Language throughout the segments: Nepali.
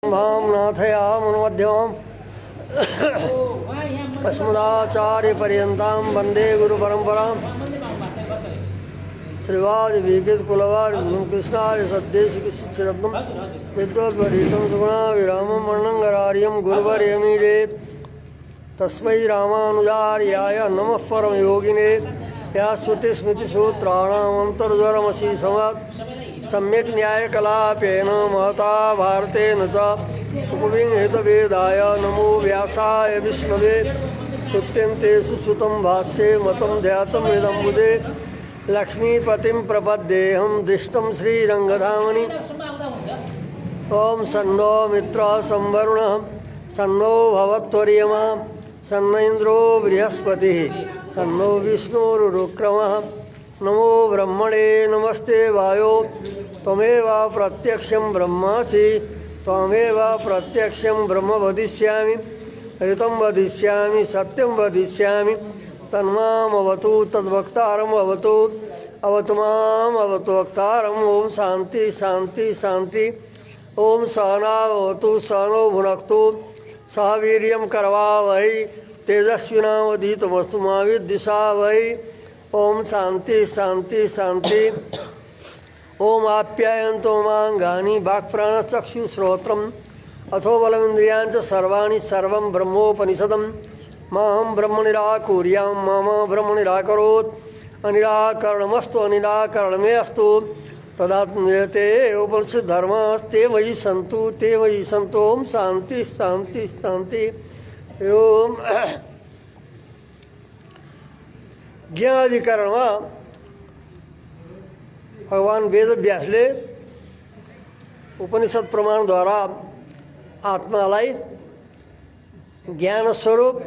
नाथया मन्मध्यमाम् अस्मदाचार्यपर्यन्तां वन्दे गुरुपरम्पराम् श्रीवादिवीकृतकुलवारिधिं कृष्णार्य सद्देशिकशिष्यरत्नं विद्वद्वरिष्ठं सुगुणाविरामं वर्णङ्गरार्यं गुरुवर्यमीडे तस्मै रामानुजार्याय नमः परमयोगिने या श्रुतिस्मृतिसूत्राणाम् अन्तर्ज्वरमसि समात् सम्यक् न्यायकलापेन महता भारतेन च उपविंहितवेदाय नमो व्यासाय विष्णवे श्रुत्यन्तेषु श्रुतं भाष्ये मतं ध्यातं हृदम्बुदे लक्ष्मीपतिं प्रपद्येऽहं दृष्टं श्रीरङ्गधामनि ॐ सन्नो मित्रः संवरुणः सन्नो भवत्वर्यमा सन्न इन्द्रो बृहस्पतिः सन्नो विष्णुरुक्रमः नमो ब्रह्मणे नमस्ते वायो त्वमेव प्रत्यक्षं ब्रह्मासि त्वमेव प्रत्यक्षं ब्रह्म वदिष्यामि ऋतं वदिष्यामि सत्यं वदिष्यामि तन्मामवतु तद्वक्तारम् अवतु अवतु माम् अवतु वक्तारम् ॐ शान्ति शान्ति शान्ति ॐ सहनावतु सहनौ भुनक्तु सह वीर्यं करवावहै तेजस्विनावधीतमस्तु मा विद्विषावहै ओम शांति शांति शांति ओम आप्यायन्तो मांगानि वाक्प्राणचक्षुश्रोत्रम् अथो बलमिन्द्रियाणि च सर्वाणि सर्वं ब्रह्मोपनिषदं माहं ब्रह्म निराकुर्यां मम ब्रह्म निराकरोत् अनिराकरणमस्तु अनिराकरणमे अस्तु तदात्मनिरते उपनिषद् धर्मास्ते मयि सन्तु ओम शांति शांति शांति ओम ज्ञानाधिकरण में भगवान वेद व्यासले उपनिषद प्रमाण द्वारा आत्मालाई ज्ञान स्वरूप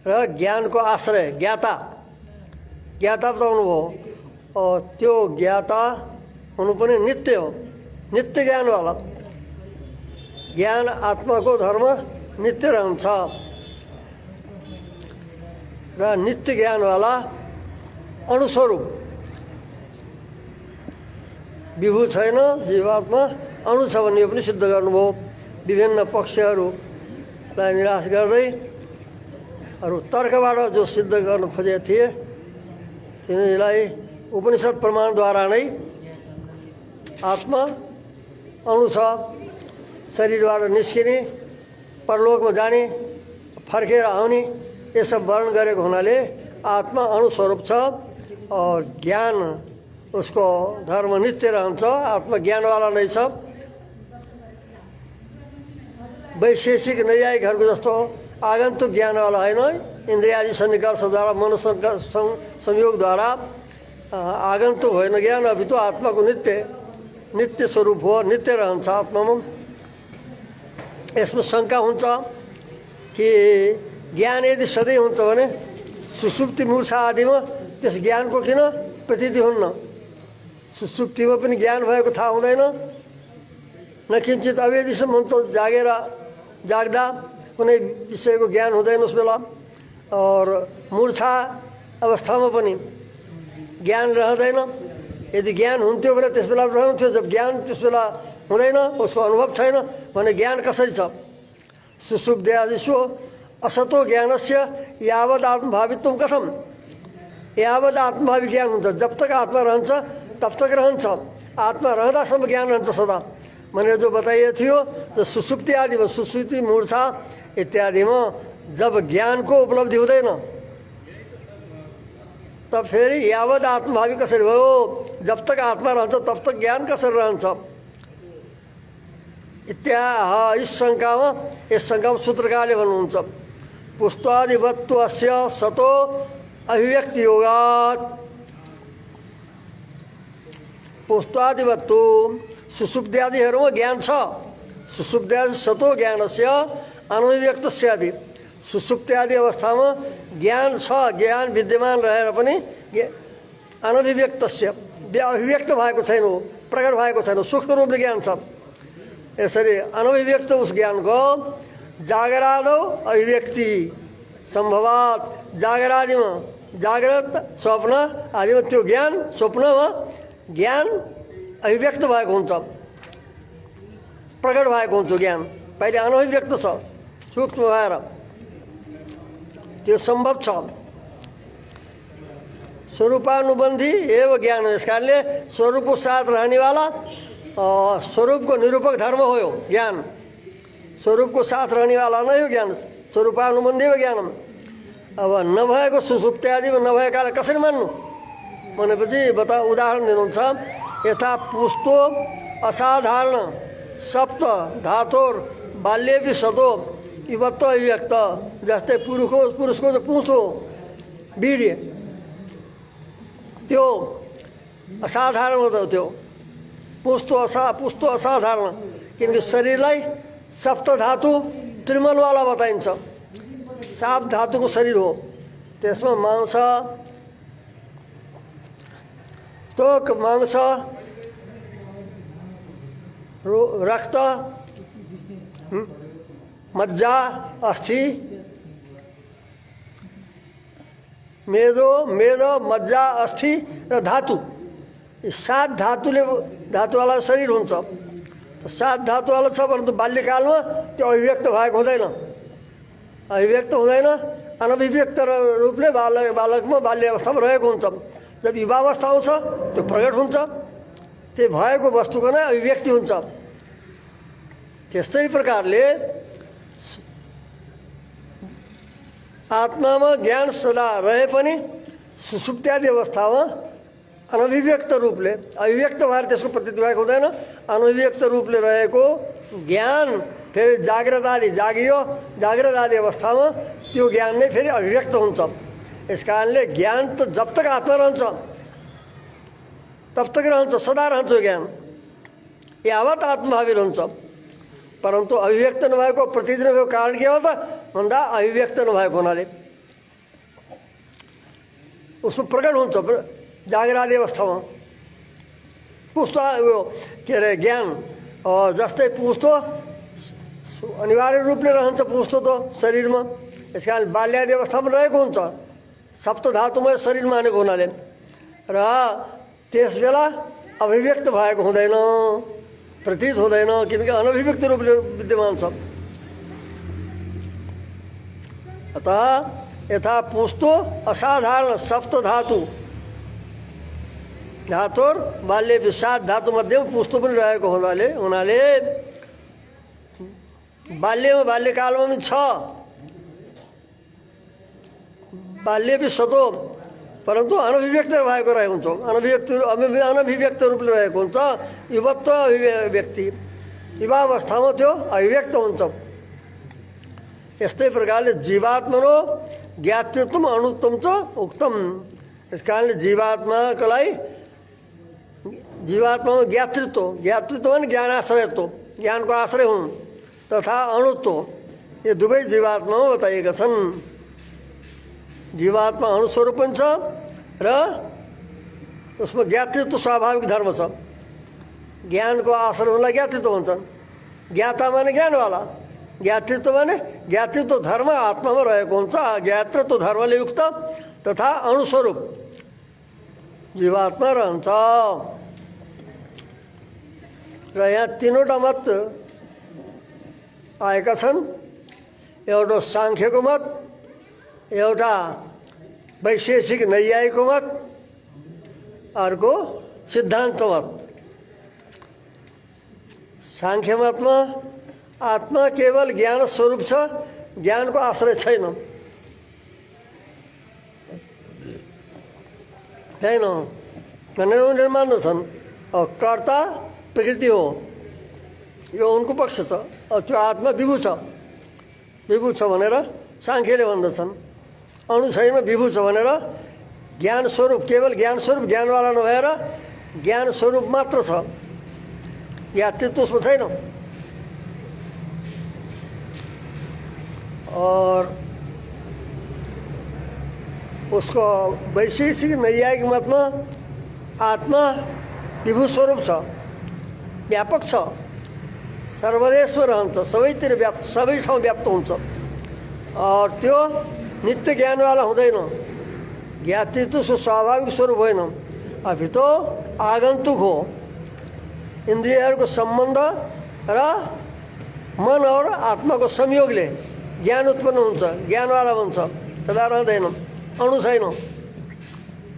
र ज्ञान को आश्रय ज्ञाता बताउनु भयो और त्यो ज्ञाता हुनु पनि नित्य हो नित्य ज्ञान वाला ज्ञान आत्मा को धर्म नित्य रहन्छ र नित्य ज्ञान वाला अणुस्वरूप विभू छैन जीवात्मा अणु छ भन्ने पनि सिद्ध गर्नुभयो विभिन्न पक्षहरूलाई निराश गर्दै अरू तर्कबाट जो सिद्ध गर्न खोजेका थिए तिनीलाई उपनिषद प्रमाणद्वारा नै आत्मा अणु छ शरीरबाट निस्किने परलोकमा जाने फर्केर आउने ये सब वर्णन गरेको हुनाले आत्मा अणुस्वरूप छ और ज्ञान उसको धर्म नित्य रहन्छ आत्मा ज्ञानवाला नै छ वैशेषिक नैयायिकहरूको जस्तो आगन्तुक ज्ञानवाला होइन इन्द्रियादि सन्निकर्षद्वारा मन संयोगद्वारा आगन्तुक होइन ज्ञान अपितु आत्माको नित्य स्वरूप हो नित्य रहन्छ आत्मामा यसमा शङ्का हुन्छ कि ज्ञान यदि सधैँ हुन्छ भने सुसुप्ति मूर्छा आदिमा त्यस ज्ञानको किन प्रतीति हुन्न सुसुप्तिमा पनि ज्ञान भएको थाहा हुँदैन न किञ्चित अवेदिसम्म हुन्छ जाग्दा कुनै विषयको ज्ञान हुँदैन उस बेला और मूर्छा अवस्थामा पनि ज्ञान रहँदैन यदि ज्ञान हुन्थ्यो भने त्यस बेला रहन्थ्यो जब ज्ञान त्यस बेला हुँदैन उसको अनुभव छैन भने ज्ञान कसरी छ सुसुप्त्यादिषु असतो ज्ञानस्य यावद आत्मभावित्व कथम यावद आत्मभावी ज्ञान हुन्छ जब तक आत्मा रहन्छ तब तक रहन्छ आत्मा रहँदासम्म ज्ञान रहन्छ सदा भनेर जो बताइएको थियो जो सुसुप्ति आदिमा सुसुप्ति मूर्छा इत्यादिमा जब ज्ञानको उपलब्धि हुँदैन तब फेरि यावद आत्मभावी कसरी भयो जब तक आत्मा रहन्छ तब तक ज्ञान कसरी रहन्छ इस शङ्कामा सूत्रकारले भन्नुहुन्छ पुस्तादिवत्वस्य सतो अभिव्यक्ति योगात् पुस्तादिवत्व सुसुप्त्यादिहरूमा ज्ञान छ सुसुप्त्यादि सतो ज्ञानस्य अनभिव्यक्तस्यापि सुसुप्त्यादि अवस्थामा ज्ञान छ ज्ञान विद्यमान रहेर पनि अनभिव्यक्तस्य अभिव्यक्त भएको छैन प्रकट भएको छैन सूक्ष्म रूपले ज्ञान छ यसरी अनभिव्यक्त उस ज्ञान को जागरादौ अभिव्यक्ति संभवात जागरादिमा जागृत स्वप्न आदिमा त्यो ज्ञान स्वप्नमा ज्ञान अभिव्यक्त भएको हुन्छ प्रकट भएको हुन्छ ज्ञान। पहिले अनभिव्यक्त छ, सूक्ष्म भएर त्यो सम्भव छ। स्वरूपानुबन्धी एवं ज्ञान हो। यस कारणले स्वरूपको साथ रहनेवाला स्वरूपको निरूपक धर्म हो यो ज्ञान। स्वरूपको साथ रहनेवाला नै हो ज्ञान। स्वरूपानुबन्धी एवं ज्ञान। अब नभएको सुसुप्ति आदिमा नभएकालाई कसरी मान्नु भनेपछि उदाहरण दिनुहुन्छ। यथा पुस्तो असाधारण सप्त धातोर बाल्येपि सतो युवत्व अभिव्यक्त। जस्तै पुरुषको पुँछ हो वीर्य, त्यो असाधारण हो। त्यो पुस्तो असाधारण, किनकि शरीरलाई सप्त धातु त्रिमलवाला बताइन्छ। 7 धातुको शरीर हो। त्यसमा मांस, त्वक, मांस, रक्त, मज्जा, अस्थि, मेद, मज्जा, अस्थि र धातु। यी 7 धातुवाला शरीर हुन्छ। 7 धातुवाला छ, परन्तु बाल्यकालमा त्यो अभिव्यक्त भएको हुँदैन। अभिव्यक्त हुँदैन, अनभिव्यक्त रूपले बालकमा बाल्य अवस्थामा रहेको हुन्छ। जब युवावस्था आउँछ त्यो प्रकट हुन्छ। त्यो भएको वस्तुको नै अभिव्यक्ति हुन्छ। त्यस्तै प्रकारले आत्मामा ज्ञान सदा रहे पनि सुसुप्त्यादि अवस्थामा अनभिव्यक्त रूपले, अभिव्यक्त भएर त्यसको प्रतीति भएको हुँदैन। अनभिव्यक्त रूपले रहेको ज्ञान फेरि जागृत आदि अवस्थामा त्यो ज्ञान नै फेरि अभिव्यक्त हुन्छ। यस कारणले ज्ञान त जब तक आत्मा रहन्छ तब तक रहन्छ, सदा रहन्छ ज्ञान, यावत आत्मभावी रहन्छ। परन्तु अभिव्यक्त नभएको, प्रतीति नभएको कारण के हो त भन्दा अभिव्यक्त नभएको हुनाले उसमा प्रकट हुन्छ जागरादि अवस्थामा। पुस्तो के अरे ज्ञान जस्तै पुस्तो अनिवार्य रूपले रहन्छ। पुस्तो त शरीरमा, यस कारण बाल्यादि अवस्थामा रहेको हुन्छ। सप्त धातुमय शरीर मानेको हुनाले र त्यस बेला अभिव्यक्त भएको हुँदैन, प्रतीत हुँदैन, किनकि अनभिव्यक्त रूपले विद्यमान छ। अतः यथा पुस्तो असाधारण सप्त धातुर बाल्य 7 धातु मध्येमा पुस्तो पनि रहेको हुनाले बाल्यकालमा पनि छ। बाल्येपि सतो, परन्तु अनभिव्यक्त भएको रहेको हुन्छ। अनभिव्यक्त रूपले रहेको हुन्छ। युवत्व अभिव्यक्ति, युवावस्थामा त्यो अभिव्यक्त हुन्छ। यस्तै प्रकारले जीवात्मनो ज्ञातृत्वम अणुत्वम च उक्तम। यस कारणले जीवात्मामा ज्ञातृत्व भने ज्ञानाश्रयत्व, ज्ञानको आश्रय हुन्, तथा अणुत्व, यो दुवै जीवात्मामा बताइएका छन्। जीवात्मा अणुस्वरूप पनि छ र उसमा ज्ञातृत्व स्वाभाविक धर्म छ। ज्ञानको आश्रय हुनलाई ज्ञातृत्व भन्छन्। ज्ञाता माने ज्ञानवाला, ज्ञातृत्व माने ज्ञातृत्व धर्म आत्मामा रहेको हुन्छ। ज्ञातृत्व धर्मले युक्त तथा अणुस्वरूप जीवात्मा रहन्छ। र यहाँ 3वटा मत आएका छन्। एउटा साङ्ख्यको मत, एउटा वैशेषिक नैयायिकको मत, अर्को सिद्धान्त मत। साङ्ख्य मतमा आत्मा केवल ज्ञान स्वरूप छ, ज्ञानको आश्रय छैन भनेर उनीहरू मान्दछन्। कर्ता प्रकृति हो, यो उनको पक्ष छ। त्यो आत्मा विभू छ भनेर साङ्ख्यले भन्दछन्। अणु छैन, विभू छ भनेर ज्ञान स्वरूप, केवल ज्ञान स्वरूप, ज्ञानवाला नभएर ज्ञान स्वरूप मात्र छ, ज्ञातृत्व उसमा छैन। और उसको वैशेषिक नैयायिक मतमा आत्मा विभू स्वरूप छ, व्यापक छ, सर्वदेशमा रहन्छ, सबैतिर व्याप्त, सबै ठाउँ व्याप्त हुन्छ। और त्यो नित्य ज्ञानवाला हुँदैन, ज्ञातृत्व स्वाभाविक स्वरूप होइन, अभी तो आगन्तुक हो। इन्द्रियहरूको सम्बन्ध र मन और आत्माको संयोगले ज्ञान उत्पन्न हुन्छ, ज्ञानवाला हुन्छ। तदा रहँदैन, अणु छैन।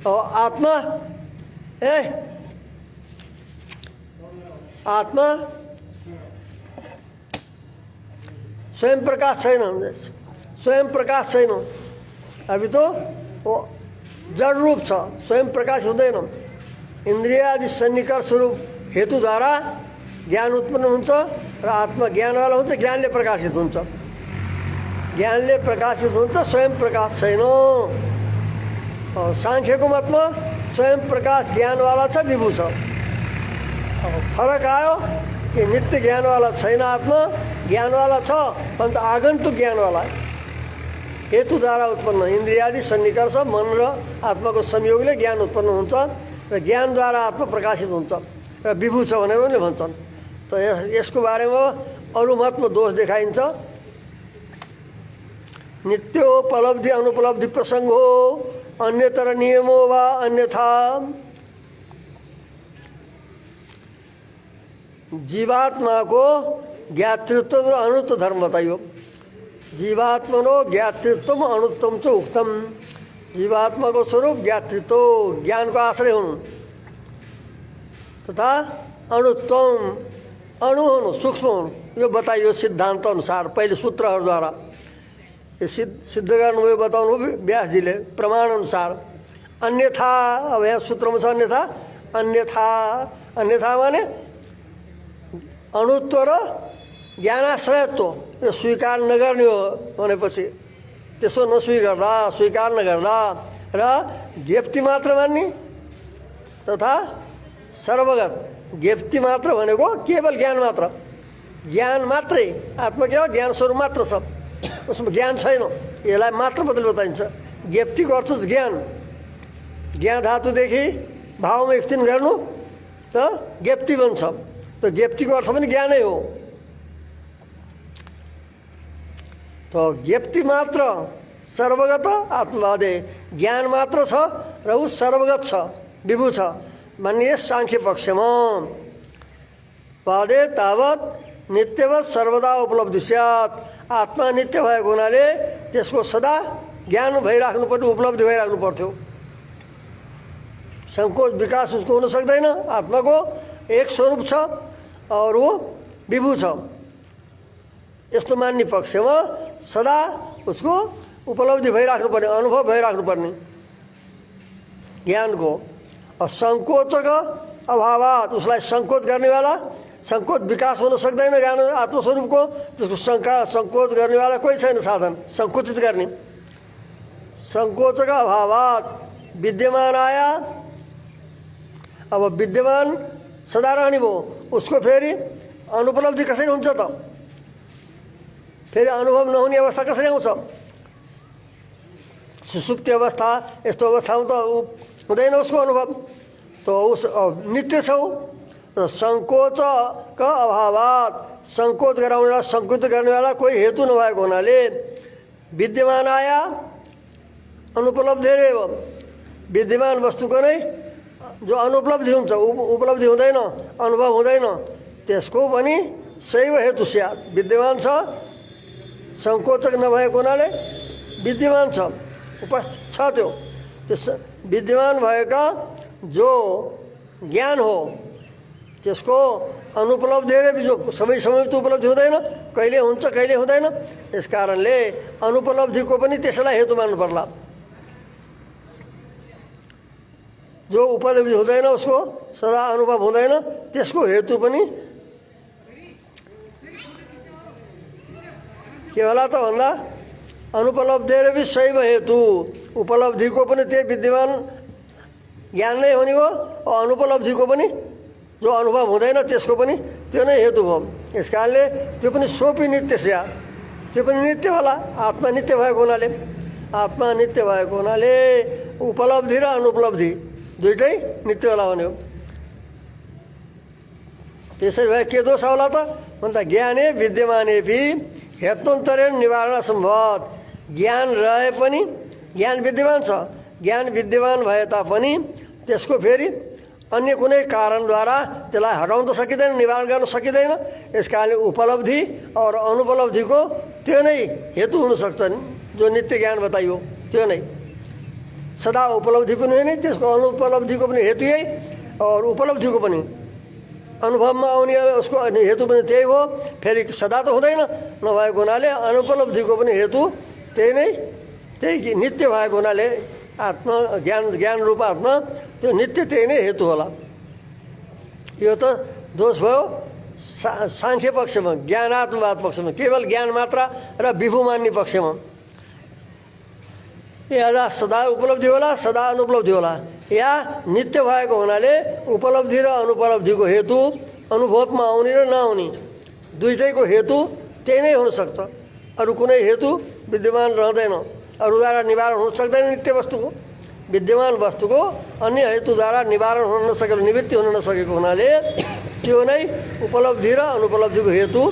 आत्मा आत्मा स्वयं प्रकाश छैन, स्वयं प्रकाश छैन। अभी तो वो जड़ रूप छ, स्वयं प्रकाश हुँदैन। इन्द्रिय आदि सन्निकर्ष रूप हेतुद्वारा ज्ञान उत्पन्न हुन्छ र आत्मा ज्ञानवाला हुन्छ, ज्ञानले प्रकाशित हुन्छ। ज्ञानले प्रकाशित हुन्छ, स्वयं प्रकाश छैन। सांख्यको मतमा स्वयं प्रकाश ज्ञानवाला छ, विभू छ। फरक आयो कि नित्य ज्ञानवाला छैन, आत्मा ज्ञानवाला छ परन्तु आगन्तुक ज्ञानवाला हेतुद्वारा उत्पन्न। इन्द्रियादि सन्निकर्ष मन र आत्माको संयोगले ज्ञान उत्पन्न हुन्छ र ज्ञानद्वारा आत्मा प्रकाशित हुन्छ र विभू छ भनेर उनले भन्छन्। त यसको बारेमा अरू मतमा दोष देखाइन्छ। नित्योपलब्धि अनुपलब्धि प्रसङ्ग हो, अन्यतर नियमो वा अन्यथा जीवात्माको ज्ञातृत्व र अणुत्व धर्म बताइयो। जीवात्मनो ज्ञातृत्व अणुत्वम च उक्तम। जीवात्माको स्वरूप ज्ञातृत्व, ज्ञानको आश्रय हुनु, तथा अणुत्वम अणु हुनु, सूक्ष्म हुनु, यो बताइयो सिद्धान्त अनुसार पहिले सूत्रहरूद्वारा। यो सिद्ध गर्नुभयो बताउनु व्यासजीले प्रमाण अनुसार। अन्यथा, अब यहाँ सूत्रमा छ अन्यथा। अन्यथा अन्यथा माने अणुत्व र ज्ञानाश्रयत्व यो स्वीकार नगर्ने हो भनेपछि त्यसो नस्वीकार्दा, स्वीकार नगर्दा र ज्ञप्ति मात्र मान्ने तथा सर्वगत। ज्ञप्ति मात्र भनेको केवल ज्ञान मात्र, ज्ञान मात्रै। आत्मा के हो? ज्ञान स्वरूप मात्र छ, उसमा ज्ञान छैन। यसलाई मात्र बदल बताइन्छ। ज्ञप्तिको अर्थ ज्ञान, ज्ञान धातुदेखि भावमा एकछिन गर्नु त ज्ञप्ति बन्छ। त ज्ञप्तिको अर्थ पनि ज्ञानै हो। त ज्ञप्ति मात्र सर्वगत आत्मवादे ज्ञान मात्र छ र ऊ सर्वगत छ, विभू छ मानिए सांख्य पक्षमा। वादे तावत नित्यवत सर्वदा उपलब्धि स्यात्। आत्मा नित्य भएको हुनाले त्यसको सदा ज्ञान भइराख्नु पर्ने, उपलब्धि भइराख्नु पर्थ्यो। सङ्कोच विकास उसको हुन सक्दैन। आत्माको एक स्वरूप छ और वो विभू छ। यस्तो मान्ने पक्षमा सदा उसको उपलब्धि भइराख्नु पर्ने, अनुभव भइराख्नु पर्ने ज्ञानको। और सङ्कोचक अभावात उसलाई सङ्कोच गर्नेवाला, सङ्कोच विकास हुन सक्दैन ज्ञान आत्मस्वरूपको। त्यसको सङ्कोच गर्नेवाला कोही छैन साधन सङ्कुचित गर्ने। सङ्कोचक अभावात विद्यमान आया, अब विद्यमान सदा रहने भयो, उसको फेरि अनुपलब्धि कसरी हुन्छ त? फेरि अनुभव नहुने अवस्था कसरी आउँछ? सुसुप्ति अवस्था, यस्तो अवस्थामा त हुँदैन उसको अनुभव। त उस नित्य छौ। सङ्कोचका अभावात सङ्कोच गराउनेवाला, सङ्कुचित गर्नेवाला कोही हेतु नभएको हुनाले विद्यमान आया अनुपलब्धि रे। विद्यमान वस्तुको नै जो अनुपलब्धि हुन्छ, उपलब्धि हुँदैन, अनुभव हुँदैन, त्यसको पनि शैव हेतु स्यात्। विद्यमान छ, सङ्कोचक नभएको हुनाले विद्यमान छ, उपस्थित छ। त्यो विद्यमान भएका जो ज्ञान हो त्यसको अनुपलब्धि रे जो समय समय त उपलब्धि हुँदैन, कहिले हुन्छ कहिले हुँदैन। यस कारणले अनुपलब्धिको पनि त्यसलाई हेतु मान्नु पर्ला। जो उपलब्धि हुँदैन, उसको सदा अनुभव हुँदैन, त्यसको हेतु पनि के होला त भन्दा अनुपलब्धि र भी शैव हेतु। उपलब्धिको पनि त्यही विद्यमान ज्ञान नै हुने हो, अनुपलब्धिको पनि जो अनुभव हुँदैन त्यसको पनि त्यो नै हेतु हो। यस कारणले त्यो पनि सोपी नित्य स्या, त्यो पनि नित्य होला। आत्मा नित्य भएको हुनाले, आत्मा नित्य भएको हुनाले उपलब्धि र अनुपलब्धि दुइटै नित्य होला भन्यो। त्यसरी भए के दोष होला त भन्दा ज्ञाने विद्यमाने भी हेतुन्तरेण निवारण सम्भवत। ज्ञान रहे पनि, ज्ञान विद्यमान छ, ज्ञान विद्यमान भए तापनि त्यसको फेरि अन्य कुनै कारणद्वारा त्यसलाई हटाउन त सकिँदैन, निवारण गर्न सकिँदैन। यस कारणले उपलब्धि और अनुपलब्धिको त्यो नै हेतु हुनसक्छ। जो नित्य ज्ञान बताइयो त्यो नै सदा उपलब्धि पनि होइन, त्यसको अनुपलब्धिको पनि हेतु यही, और उपलब्धिको पनि अनुभवमा आउने उसको हेतु पनि त्यही हो। फेरि सदा त हुँदैन, नभएको हुनाले अनुपलब्धिको पनि हेतु त्यही नै, त्यही नित्य भएको हुनाले आत्मा ज्ञान रूप आत्मा त्यो नित्य त्यही नै हेतु होला। यो त दोष भयो सांख्य पक्षमा, ज्ञानात्मवाद पक्षमा, केवल ज्ञान मात्र र विभु मान्ने पक्षमा। या सदा उपलब्धि होला, सदा अनुपलब्धि होला, या नित्य भएको हुनाले उपलब्धि र अनुपलब्धिको हेतु अनुभवमा आउने र नआउने दुईटैको हेतु त्यही नै हुनसक्छ। अरू कुनै हेतु विद्यमान रहँदैन, अरूद्वारा निवारण हुन सक्दैन। नित्य वस्तुको विद्यमान वस्तुको अन्य हेतुद्वारा निवारण हुन नसकेको, निवृत्ति हुन नसकेको हुनाले त्यो नै उपलब्धि र अनुपलब्धिको हेतु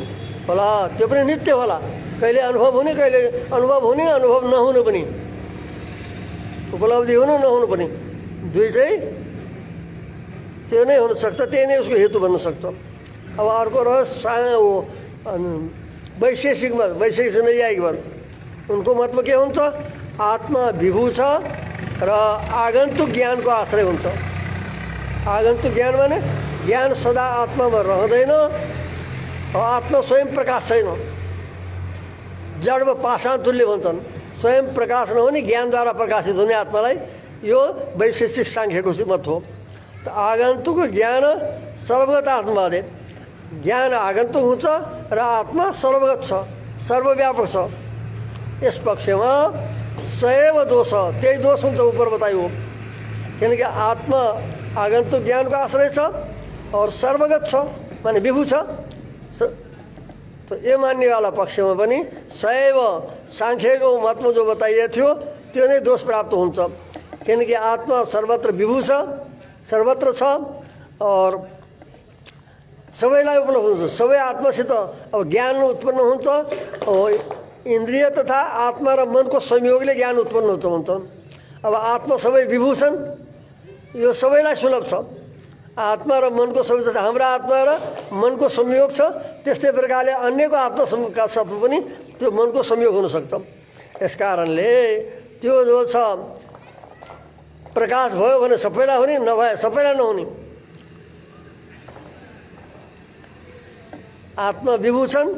होला। त्यो पनि नित्य होला, कहिले अनुभव हुने, कहिले अनुभव हुने, अनुभव नहुनु पनि, उपलब्धि हुनु नहुनु पनि दुईटै त्यो नै हुनसक्छ, त्यही नै उसको हेतु बन्न सक्छ। अब अर्को रह्यो वैशेषिक मत, वैशेषिक नैयायिक मत। उनको मतमा के हुन्छ? आत्मा विभू छ र आगन्तुक ज्ञानको आश्रय हुन्छ। आगन्तुक ज्ञान माने ज्ञान सदा आत्मामा रहँदैन, आत्मा स्वयं प्रकाश छैन, जड व पाषाण तुल्य भन्छन्। स्वयं प्रकाश नहुने ज्ञानद्वारा प्रकाशित हुने आत्मालाई यो वैशेषिक सांख्यको मत हो। त आगन्तुक ज्ञान सर्वगत आत्माले ज्ञान आगन्तुक हुन्छ र आत्मा सर्वगत छ, सर्वव्यापक छ। यस पक्षमा सैव दोष, त्यही दोष हुन्छ ऊपर बताइयो। किनकि आत्मा आगन्तुक ज्ञानको आश्रय छ और सर्वगत छ, माने विभू छ। तो ये मान्नेवाला पक्षमा पनि सैव सांख्यको मतमा जो बताइएको थियो त्यो नै दोष प्राप्त हुन्छ। किनकि आत्मा सर्वत्र विभू छ, सर्वत्र छ और सबैलाई उपलब्ध हुन्छ। सबै आत्मासित अब ज्ञान उत्पन्न हुन्छ। इन्द्रिय तथा आत्मा र मनको संयोगले ज्ञान उत्पन्न हुन्छ भन्छन्। अब आत्मा सबै विभू छन्, यो सबैलाई सुलभ छ। आत्मा र मनको सबै जस्तै हाम्रो आत्मा र मनको संयोग छ, त्यस्तै प्रकारले अन्यको आत्माका साथ पनि त्यो मनको संयोग हुनसक्छ। यस कारणले त्यो जो छ प्रकाश भयो भने सबैलाई हुने, नभए सबैलाई नहुने। आत्मा विभू छन्,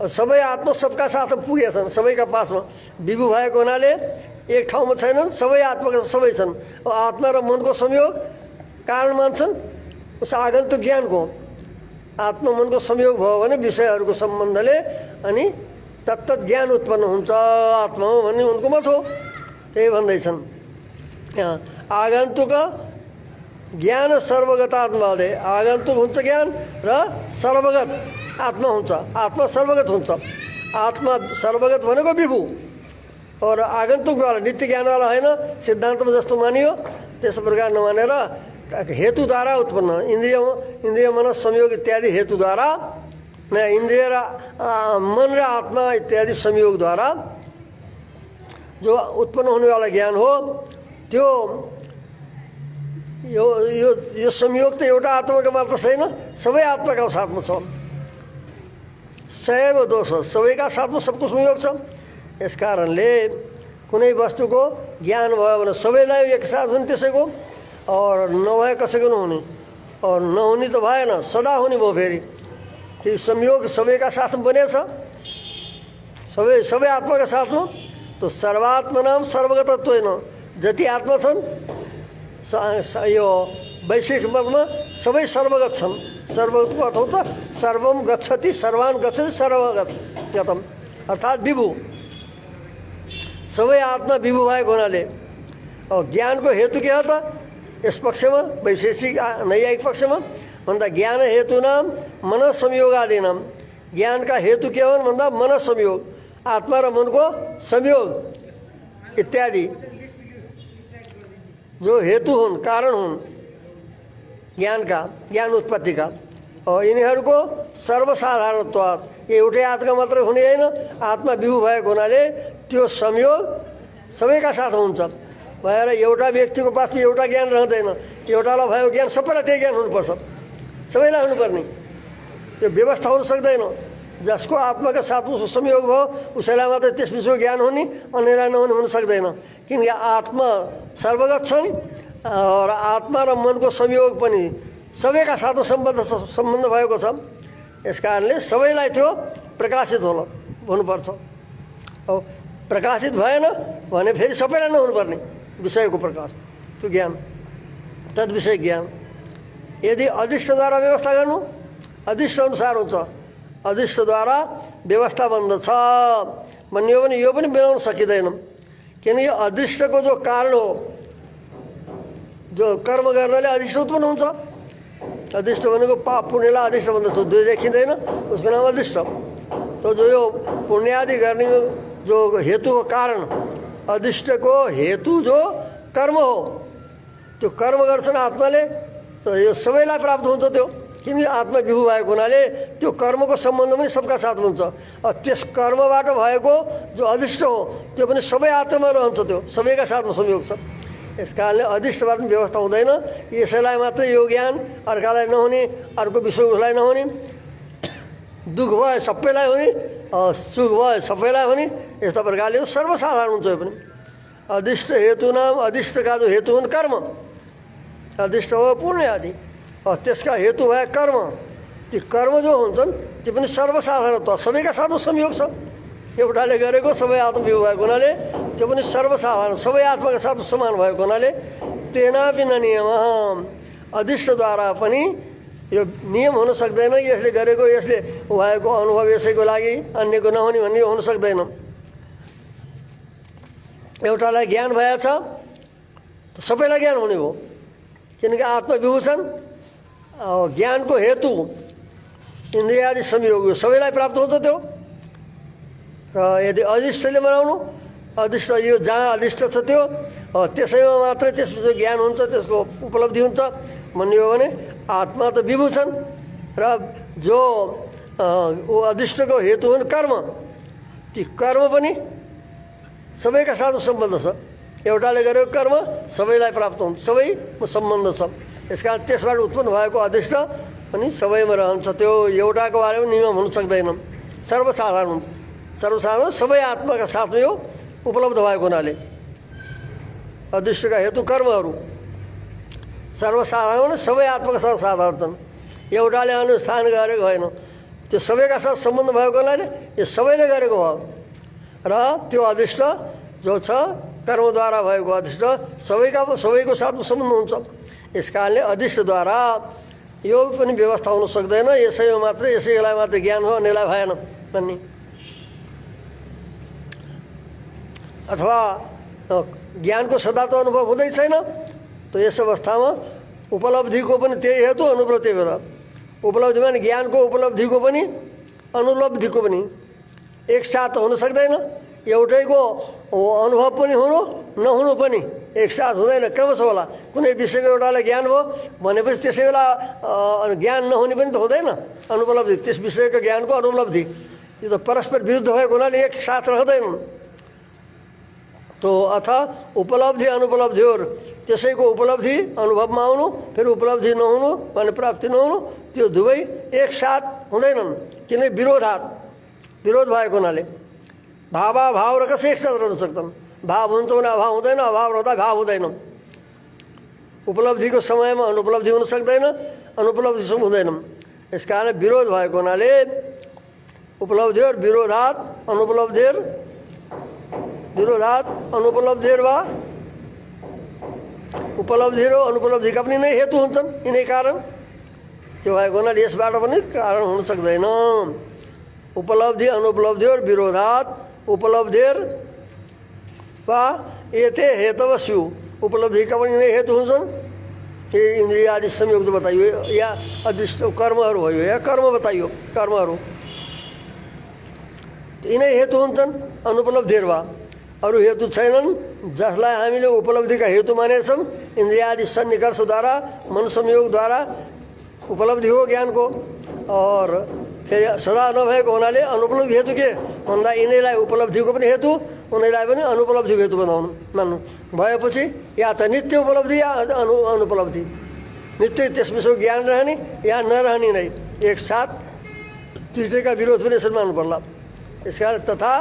सबै आत्मा सबका साथमा पुगेछन्, सबैका पासमा विभू भएको हुनाले एक ठाउँमा छैनन्, सबै आत्माका सबै छन्। आत्मा र मनको संयोग कारण मान्छन् उस आगन्तुक ज्ञानको। आत्मा मनको संयोग भयो भने विषयहरूको सम्बन्धले अनि तत्तत् ज्ञान उत्पन्न हुन्छ आत्मामा भन्ने उनको मत हो। त्यही भन्दैछन् यहाँ आगन्तुक ज्ञान सर्वगत आत्माले, आगन्तुक हुन्छ ज्ञान र सर्वगत आत्मा हुन्छ। आत्मा सर्वगत हुन्छ। आत्मा सर्वगत भनेको विभू और आगन्तुकवाला नित्य ज्ञानवाला होइन। सिद्धान्तमा जस्तो मानियो त्यस्तो प्रकार नमानेर हेतुद्वारा उत्पन्न इन्द्रिय मन संयोग इत्यादि हेतुद्वारा, इन्द्रिय र मन र आत्मा इत्यादि संयोगद्वारा जो उत्पन्न हुनेवाला ज्ञान हो त्यो यो संयोग त एउटा आत्माको मात्र छैन, सबै आत्माका साथमा छ। सैव दोष, सबैका साथमा सबको संयोग छ। यस कारणले कुनै वस्तुको ज्ञान भयो भने सबैलाई एकसाथ हुने त्यसैको, और नभए कसैको नहुने, और नहुने त भएन, सदा हुने भयो। फेरि कि संयोग सबैका साथमा बनेछ, सबै आत्माका साथमा। तो सर्वात्मनाम सर्वगतत्वेन, जति आत्मा छन् यो वैश्विक मतमा सबै सर्वगत छन्। सर्वगतको अर्थ हुन्छ सर्वम गच्छति, सर्वान गच्छति, सर्वगतम अर्थात् विभू। सबै आत्मा विभू भएको हुनाले और ज्ञानको हेतु के हो त? यस पक्षमा वैशेषिक नैयायिक पक्षमा भन्दा ज्ञान हेतु नाम मन संयोग आदि नाम। ज्ञानका हेतु के हुन् भन्दा मन संयोग, आत्मा र मनको संयोग इत्यादि जो हेतु हुन्, कारण हुन् ज्ञानका, ज्ञान उत्पत्तिका। और यिनीहरूको सर्वसाधारणत्वात् एउटै आत्मा मात्रै हुने होइन। आत्मा विभू भएको हुनाले त्यो संयोग सबैका साथ हुन्छ। भएर एउटा व्यक्तिको पासमा एउटा ज्ञान रहँदैन। एउटालाई भयो ज्ञान, सबैलाई त्यही ज्ञान हुनुपर्छ, सबैलाई हुनुपर्ने। त्यो व्यवस्था हुन सक्दैन। जसको आत्माका साथमा संयोग भयो उसैलाई मात्रै त्यस विषयको ज्ञान हुने, अन्यलाई नहुने हुन सक्दैन। किनकि आत्मा सर्वगत छन् र आत्मा र मनको संयोग पनि सबैका साथमा सम्बन्ध भएको छ। यस कारणले सबैलाई त्यो प्रकाशित हुनुपर्छ। अब प्रकाशित भएन भने फेरि सबैलाई नहुनुपर्ने विषयको प्रकाश, त्यो ज्ञान, तद्विषय ज्ञान। यदि अधिष्ठद्वारा व्यवस्था गर्नु अधिष्ठ अनुसार हुन्छ, अधिष्ठद्वारा व्यवस्था बन्दछ भन्ने हो भने यो पनि बनाउन सकिँदैन। किनकि अधिष्ठको जो कारण हो, जो कर्म गर्नाले अधिष्ठ उत्पन्न हुन्छ। अधिष्ठ भनेको पाप पुण्यलाई अधिष्ठ भन्दछ, दुई देखिँदैन, उसको नाम अधिष्ठ। तो जो यो पुण्य आदि गर्ने जो हेतु हो कारण, अधिष्ठको हेतु जो कर्म हो, त्यो कर्म गर्छन् आत्माले, त यो सबैलाई प्राप्त हुन्छ त्यो। किनकि आत्मा विभू भएको हुनाले त्यो कर्मको सम्बन्ध पनि सबका साथमा हुन्छ। त्यस कर्मबाट भएको जो अधिष्ठ हो त्यो पनि सबै आत्मामा रहन्छ, त्यो सबैका साथमा संयोग छ। यस कारणले अधिष्ठबाट पनि व्यवस्था हुँदैन। यसैलाई मात्रै यो ज्ञान, अर्कालाई नहुने, अर्को विषय उसलाई नहुने, दुःख भयो सबैलाई हुने, सुख भयो सबैलाई हुने, यस्ता प्रकारले यो सर्वसाधारण हुन्छ। यो पनि अधिष्ठ हेतु नाम, अधिष्ठका जो हेतु हुन् कर्म, अधिष्ठ हो पुण्य आदि, त्यसका हेतु भए कर्म। ती कर्म जो हुन्छन् त्यो पनि सर्वसाधारण, सबैका साथमा संयोग छ। एउटाले गरेको सबै आत्मा विभू भएको हुनाले त्यो पनि सर्वसाधारण, सबै आत्माका साथ समान भएको हुनाले तेनापि न नियम, अधिष्ठद्वारा पनि यो नियम हुन सक्दैन। यसले गरेको, यसले भएको अनुभव यसैको लागि, अन्यको नहुने भन्ने हुन सक्दैन। एउटालाई ज्ञान भएछ त सबैलाई ज्ञान हुने हो, किनकि आत्मा विभू छन्। ज्ञानको हेतु इन्द्रिय आदि संयोग सबैलाई प्राप्त हुन्छ त्यो। र यदि अधिष्ठले बनाउनु, अधिष्ठ यो जहाँ अधिष्ठ छ त्यो त्यसैमा मात्रै त्यसपछि ज्ञान हुन्छ, त्यसको उपलब्धि हुन्छ भन्ने हो भने आत्मा त विभू छन् र जो अधिष्ठको हेतु हुन् कर्म, ती कर्म पनि सबैका साथ सम्बन्ध छ। एउटाले गरेको कर्म सबैलाई प्राप्त हुन्छ, सबैमा सम्बन्ध छ। यसकारण त्यसबाट उत्पन्न भएको अधिष्ठ पनि सबैमा रहन्छ। त्यो एउटाको बारेमा नियम हुन सक्दैन, सर्वसाधारण हुन्छ। सर्वसाधारण सबै आत्माका साथमा यो उपलब्ध भएको हुनाले अधिष्ठका हेतु कर्महरू सर्वसाधारण, सबै आत्माका साथ साधारण छन्। एउटाले अनुष्ठान गरेको होइन, त्यो सबैका साथ सम्बन्ध भएको हुनाले यो सबैले गरेको भयो। र त्यो अधिष्ठ जो छ कर्मद्वारा भएको अधिष्ठ सबैको साथमा सम्बन्ध हुन्छ। यस कारणले अधिष्ठद्वारा यो पनि व्यवस्था हुन सक्दैन। यसैमा मात्रै, यसैलाई मात्रै ज्ञान हो, अन्यलाई भएन भन्ने। अथवा ज्ञानको सदा त अनुभव हुँदै छैन, त यस अवस्थामा उपलब्धिको पनि त्यही हेतु, अनुभव त्यही भएर उपलब्धि भने ज्ञानको उपलब्धिको पनि अनुपलब्धिको पनि एकसाथ हुन सक्दैन। एउटैको अनुभव पनि हुनु, नहुनु पनि एकसाथ हुँदैन, क्रमशः होला। कुनै विषयको एउटालाई ज्ञान भयो भनेपछि त्यसै बेला ज्ञान नहुने पनि त हुँदैन, अनुपलब्धि। त्यस विषयको ज्ञानको अनुपलब्धि यो त परस्पर विरुद्ध भएको हुनाले एकसाथ रहँदैन। तो अथवा उपलब्धि अनुपलब्धिहरू, त्यसैको उपलब्धि अनुभवमा आउनु, फेरि उपलब्धि नहुनु भने प्राप्ति नहुनु, त्यो दुवै एकसाथ हुँदैनन्। किनकि विरोध भएको हुनाले भाव र कसै एकसाथ रहन सक्छन्। भाव हुन्छ भने अभाव हुँदैन, अभाव रहँदा भाव हुँदैन। उपलब्धिको समयमा अनुपलब्धि हुन सक्दैन, अनुपलब्धि सब हुँदैनन्। यस कारण विरोध भएको हुनाले उपलब्धिहरू विरोधात् अनुपलब्धिहरू वा उपलब्धिहरू अनुपलब्धिका पनि नै हेतु हुन्छन्। यिनै कारण त्यो भएको हुनाले यसबाट पनि कारण हुन सक्दैन। उपलब्धि अनुपलब्धिहरू विरोधात् उपलब्धिर वा एते हेतव स्यु, उपलब्धिका पनि नै हेतु हुन्छन्। ये इन्द्रिय आदि संयोग बताइयो या अधिष्ठ कर्महरू भयो, या कर्म बताइयो, कर्महरू यिनै हेतु हुन्छन्। अनुपलब्धिर वा अरू हेतु छैनन्, जसलाई हामीले उपलब्धिका हेतु मानेछौँ। इन्द्रिय आदि सन्निकर्षद्वारा, मन संयोगद्वारा उपलब्धि हो ज्ञानको। और फेरि सदा नभएको हुनाले अनुपलब्धि हेतु के भन्दा यिनैलाई उपलब्धिको पनि हेतु उनीहरूलाई पनि अनुपलब्धिको हेतु बनाउनु मान्नु भएपछि या त नित्य उपलब्धि या अनुपलब्धि, नित्य त्यस विषयको ज्ञान रहने या नरहने नै, एकसाथ दुईटैका विरोध पनि यसरी मान्नु पर्ला। यसकारण तथा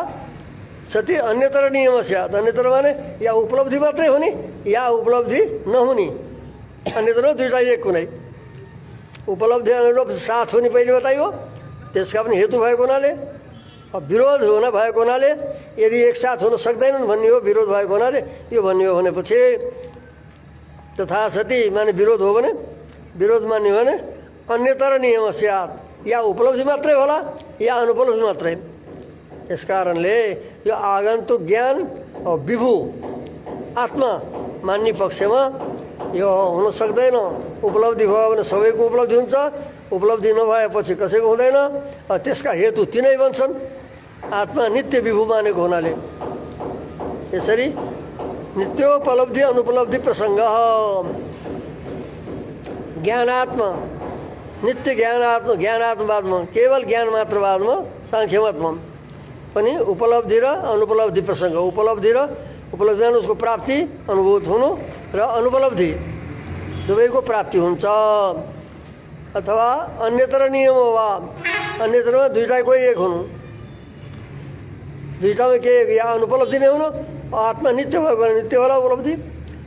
सती अन्यतर नियम स्यात्, अन्यतर माने या उपलब्धि मात्रै हुने या उपलब्धि नहुने, अन्यतर दुईटा एक कुनै। उपलब्धि अनुरूप साथ हुने पहिले बताइयो, त्यसका पनि हेतु भएको हुनाले, विरोध हुन भएको हुनाले यदि एकसाथ हुन सक्दैनन् भन्ने हो, विरोध भएको हुनाले यो भन्ने हो भनेपछि तथा सती माने विरोध हो भने, विरोध मान्ने हो भने अन्यतर नियम स्यात्, या उपलब्धि मात्रै होला या अनुपलब्धि मात्रै। यस कारणले यो आगन्तुक ज्ञान और विभु आत्मा मान्ने पक्षमा यो हुन सक्दैन। उपलब्धि भयो भने सबैको उपलब्धि हुन्छ, उपलब्धि नभएपछि कसैको हुँदैन। त्यसका हेतु तिनै बन्छन्, आत्मा नित्य विभु मानेको हुनाले। यसरी नित्योपलब्धि अनुपलब्धि प्रसङ्ग ज्ञानात्मा, नित्य ज्ञानात्मवादमा, केवल ज्ञान मात्रवादमा, साङ्ख्यमतमा पनि उपलब्धि र अनुपलब्धि प्रसङ्ग, उपलब्धि र उपलब्धि उसको प्राप्ति अनुभूत हुनु र अनुपलब्धि दुवैको प्राप्ति हुन्छ। अथवा अन्यतर नियम हो वा, अन्यतरमा दुईटाको एक हुनु, दुईटामा के या अनुपलब्धि नै हुनु, आत्मा नित्य भएको नित्य होला उपलब्धि,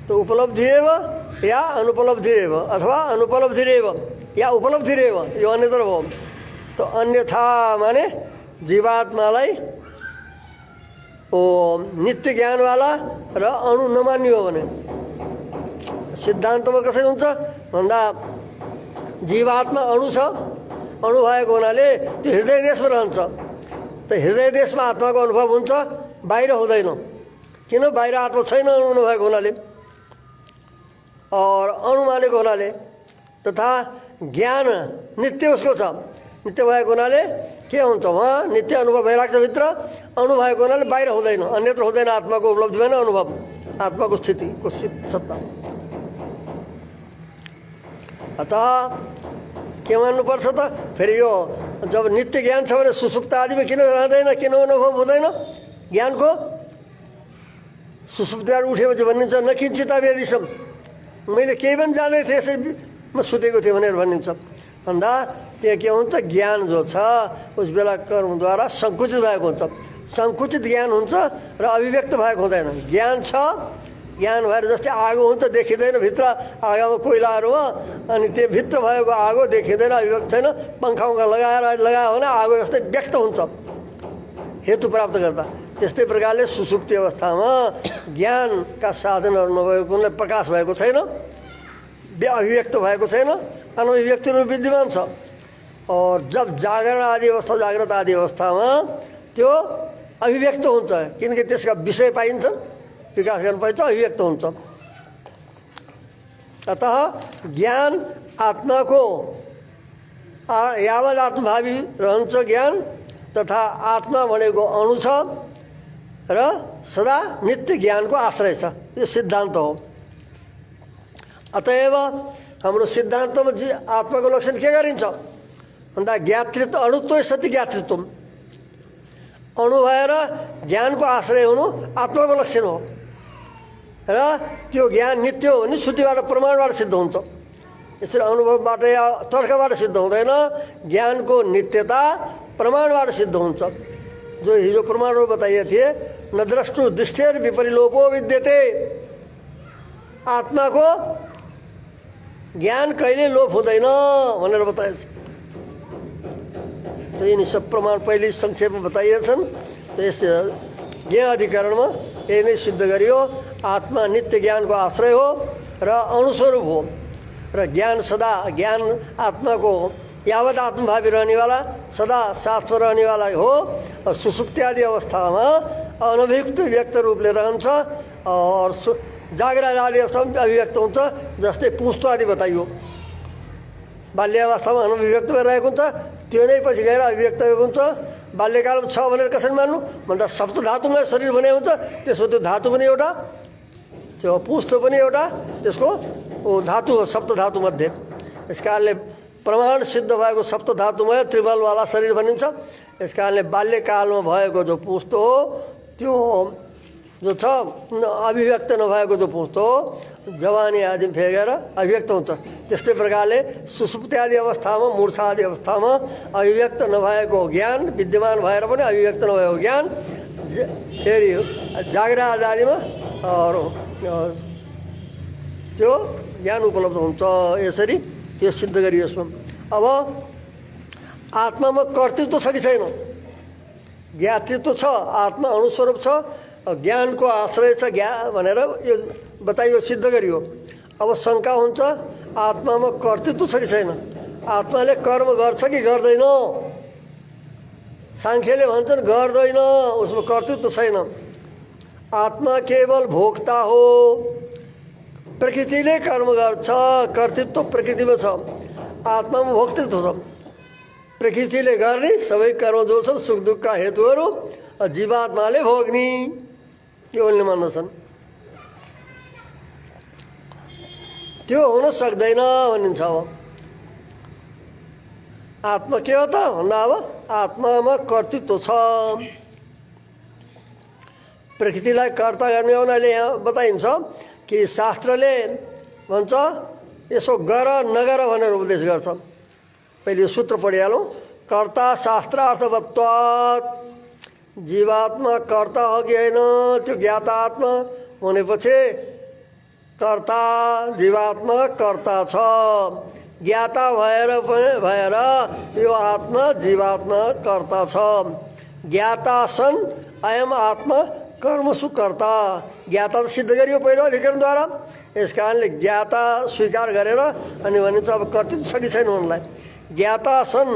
त उपलब्धि एव या अनुपलब्धि रेव अथवा अनुपलब्धि रेव या उपलब्धि रेव, यो अन्यतर हो। त अन्यथा माने जीवात्मालाई नित्य ज्ञानवाला र अणु नमान्ने हो भने सिद्धान्तमा कसरी हुन्छ भन्दा जीवात्मा अणु छ, अणु भएको हुनाले त्यो हृदय देशमा रहन्छ। त हृदय देशमा आत्माको अनुभव हुन्छ, बाहिर हुँदैन, किन बाहिर आत्मा छैन अणु नभएको हुनाले और अणु मानेको हुनाले। तथा ज्ञान नित्य उसको छ, नित्य भएको हुनाले के हुन्छ वहाँ नित्य अनुभव भइरहेको छ भित्र, अणु भएको हुनाले बाहिर हुँदैन, अन्यत्र हुँदैन आत्माको उपलब्धि भएन अनुभव, आत्माको स्थितिको सत्ता। अतः के मान्नुपर्छ त फेरि यो जब नित्य ज्ञान छ भने सुसुप्त आदिमा किन रहँदैन, किन अनुभव हुँदैन ज्ञानको? सुसुप्तिबाट उठेपछि भनिन्छ नकिञ्चित वेदिसम, मैले केही पनि जान्दै थिएँ यसरी म सुतेको थिएँ भनेर भनिन्छ। भन्दा त्यहाँ के हुन्छ ज्ञान जो छ उस बेला कर्मद्वारा सङ्कुचित भएको हुन्छ, सङ्कुचित ज्ञान हुन्छ र अभिव्यक्त भएको हुँदैन। ज्ञान छ, ज्ञान भएर जस्तै आगो हुन्छ देखिँदैन, भित्र आगोमा कोइलाहरू हो अनि त्यो भित्र भएको आगो देखिँदैन, अभिव्यक्त छैन, पङ्खा लगायो भने आगो जस्तै व्यक्त हुन्छ हेतु प्राप्त गर्दा। त्यस्तै प्रकारले सुसुप्ति अवस्थामा ज्ञानका साधनहरू नभएको हुनाले प्रकाश भएको छैन, अभिव्यक्त भएको छैन, अनभिव्यक्त रूप विद्यमान छ। और जब जागरण आदि अवस्था, जागृत आदि अवस्थामा त्यो अभिव्यक्त हुन्छ, किनकि त्यसका विषय पाइन्छन्, विकास गर्न पाइन्छ, अभिव्यक्त हुन्छ। अतः ज्ञान आत्माको यावत आत्मभावी रहन्छ ज्ञान, तथा आत्मा भनेको अणु छ र सदा नित्य ज्ञानको आश्रय छ, यो सिद्धान्त हो। अतएव हाम्रो सिद्धान्तमा आत्माको लक्षण के गरिन्छ भन्दा ज्ञातृत्व अणुत्व सति ज्ञातृत्व, अणु भएर ज्ञानको आश्रय हुनु आत्माको लक्षण हो र त्यो ज्ञान नित्य हो भने श्रुतिबाट प्रमाणबाट सिद्ध हुन्छ। यसरी अनुभवबाट या तर्कबाट सिद्ध हुँदैन, ज्ञानको नित्यता प्रमाणबाट सिद्ध हुन्छ। जो हिजो प्रमाणहरू बताइए थिए न द्रष्टु दृष्टेर विपरिलोपो विद्यते, आत्माको ज्ञान कहिले लोप हुँदैन भनेर बताएछ। तो यिनी सब प्रमाण पहिले संक्षेपमा बताइएछन्। यस ज्ञान अधिकरणमा यही नै सिद्ध गरियो, आत्मा नित्य ज्ञानको आश्रय हो र अणुस्वरूप हो र ज्ञान सदा, ज्ञान आत्माको यावत आत्मभावी रहनेवाला, सदा साथमा रहनेवाला हो। सुसुप्ति आदि अवस्थामा अनभिव्यक्त व्यक्त रूपले रहन्छ और जागरण आदि अवस्थामा अभिव्यक्त हुन्छ। जस्तै पुस्तो आदि बताइयो, बाल्यावस्थामा अनभिव्यक्त भएर रहेको हुन्छ, त्यो नै पछि गएर अभिव्यक्त भएको हुन्छ। बाल्यकालमा छ भनेर कसरी मान्नु भन्दा सप्त धातुमय शरीर भने हुन्छ, त्यसमा त्यो धातु पनि एउटा, त्यो पुस्तो पनि एउटा त्यसको धातु हो सप्त धातुमध्ये। यस कारणले प्रमाण सिद्ध भएको सप्त धातुमय त्रिबलवाला शरीर भनिन्छ। यस कारणले बाल्यकालमा भएको जो पुस्तो हो त्यो जो छ अभिव्यक्त नभएको जो पुँछ हो जवानी आदि फेगेर अभिव्यक्त हुन्छ। त्यस्तै प्रकारले सुसुप्ति आदि अवस्थामा मूर्छा आदि अवस्थामा अभिव्यक्त नभएको ज्ञान विद्यमान भएर पनि अभिव्यक्त नभएको ज्ञान फेरि जागृत आदिमा त्यो ज्ञान उपलब्ध हुन्छ। यसरी त्यो सिद्ध गरियो यसमा। अब आत्मामा कर्तृत्व छ कि छैन? ज्ञातृत्व छ, आत्मा अणुस्वरूप छ, ज्ञानको आश्रय छ भनेर यो बताइयो, सिद्ध गरियो। अब शङ्का हुन्छ आत्मामा कर्तृत्व छ कि छैन? आत्माले कर्म गर्छ कि गर्दैन? सांख्यले भन्छन् गर्दैन, उसमा कर्तृत्व छैन। आत्मा केवल भोक्ता हो। प्रकृतिले कर्म गर्छ, कर्तृत्व प्रकृतिमा छ, आत्मामा भोक्तृत्व छ। प्रकृतिले गर्ने सबै कर्म जो छन् सुख दुःखका हेतुहरू जीवात्माले भोग्ने, यो उनले मान्दछन्। त्यो हुन सक्दैन भनिन्छ। अब आत्मा के हो त भन्दा अब आत्मामा कर्तृत्व छ। प्रकृतिलाई कर्ता गर्ने हुनाले यहाँ बताइन्छ कि शास्त्रले भन्छ यसो गर नगर भनेर उपदेश गर्छ। पहिले यो सूत्र पढिहालौँ। कर्ता शास्त्रार्थवत्वात्, जीवात्मा कर्ता हो कि होइन त्यो ज्ञाता आत्मा भनेपछि कर्ता जीवात्मा कर्ता छ। ज्ञाता भएर यो आत्मा जीवात्मा कर्ता छ। ज्ञाता सन् अयम आत्मा कर्मसु कर्ता। ज्ञाता त सिद्ध गरियो पहिलो अधिकरणद्वारा, यस कारणले ज्ञाता स्वीकार गरेर अनि भनिन्छ अब कर्तृत्व छ कि छैन उनलाई। ज्ञाता सन्,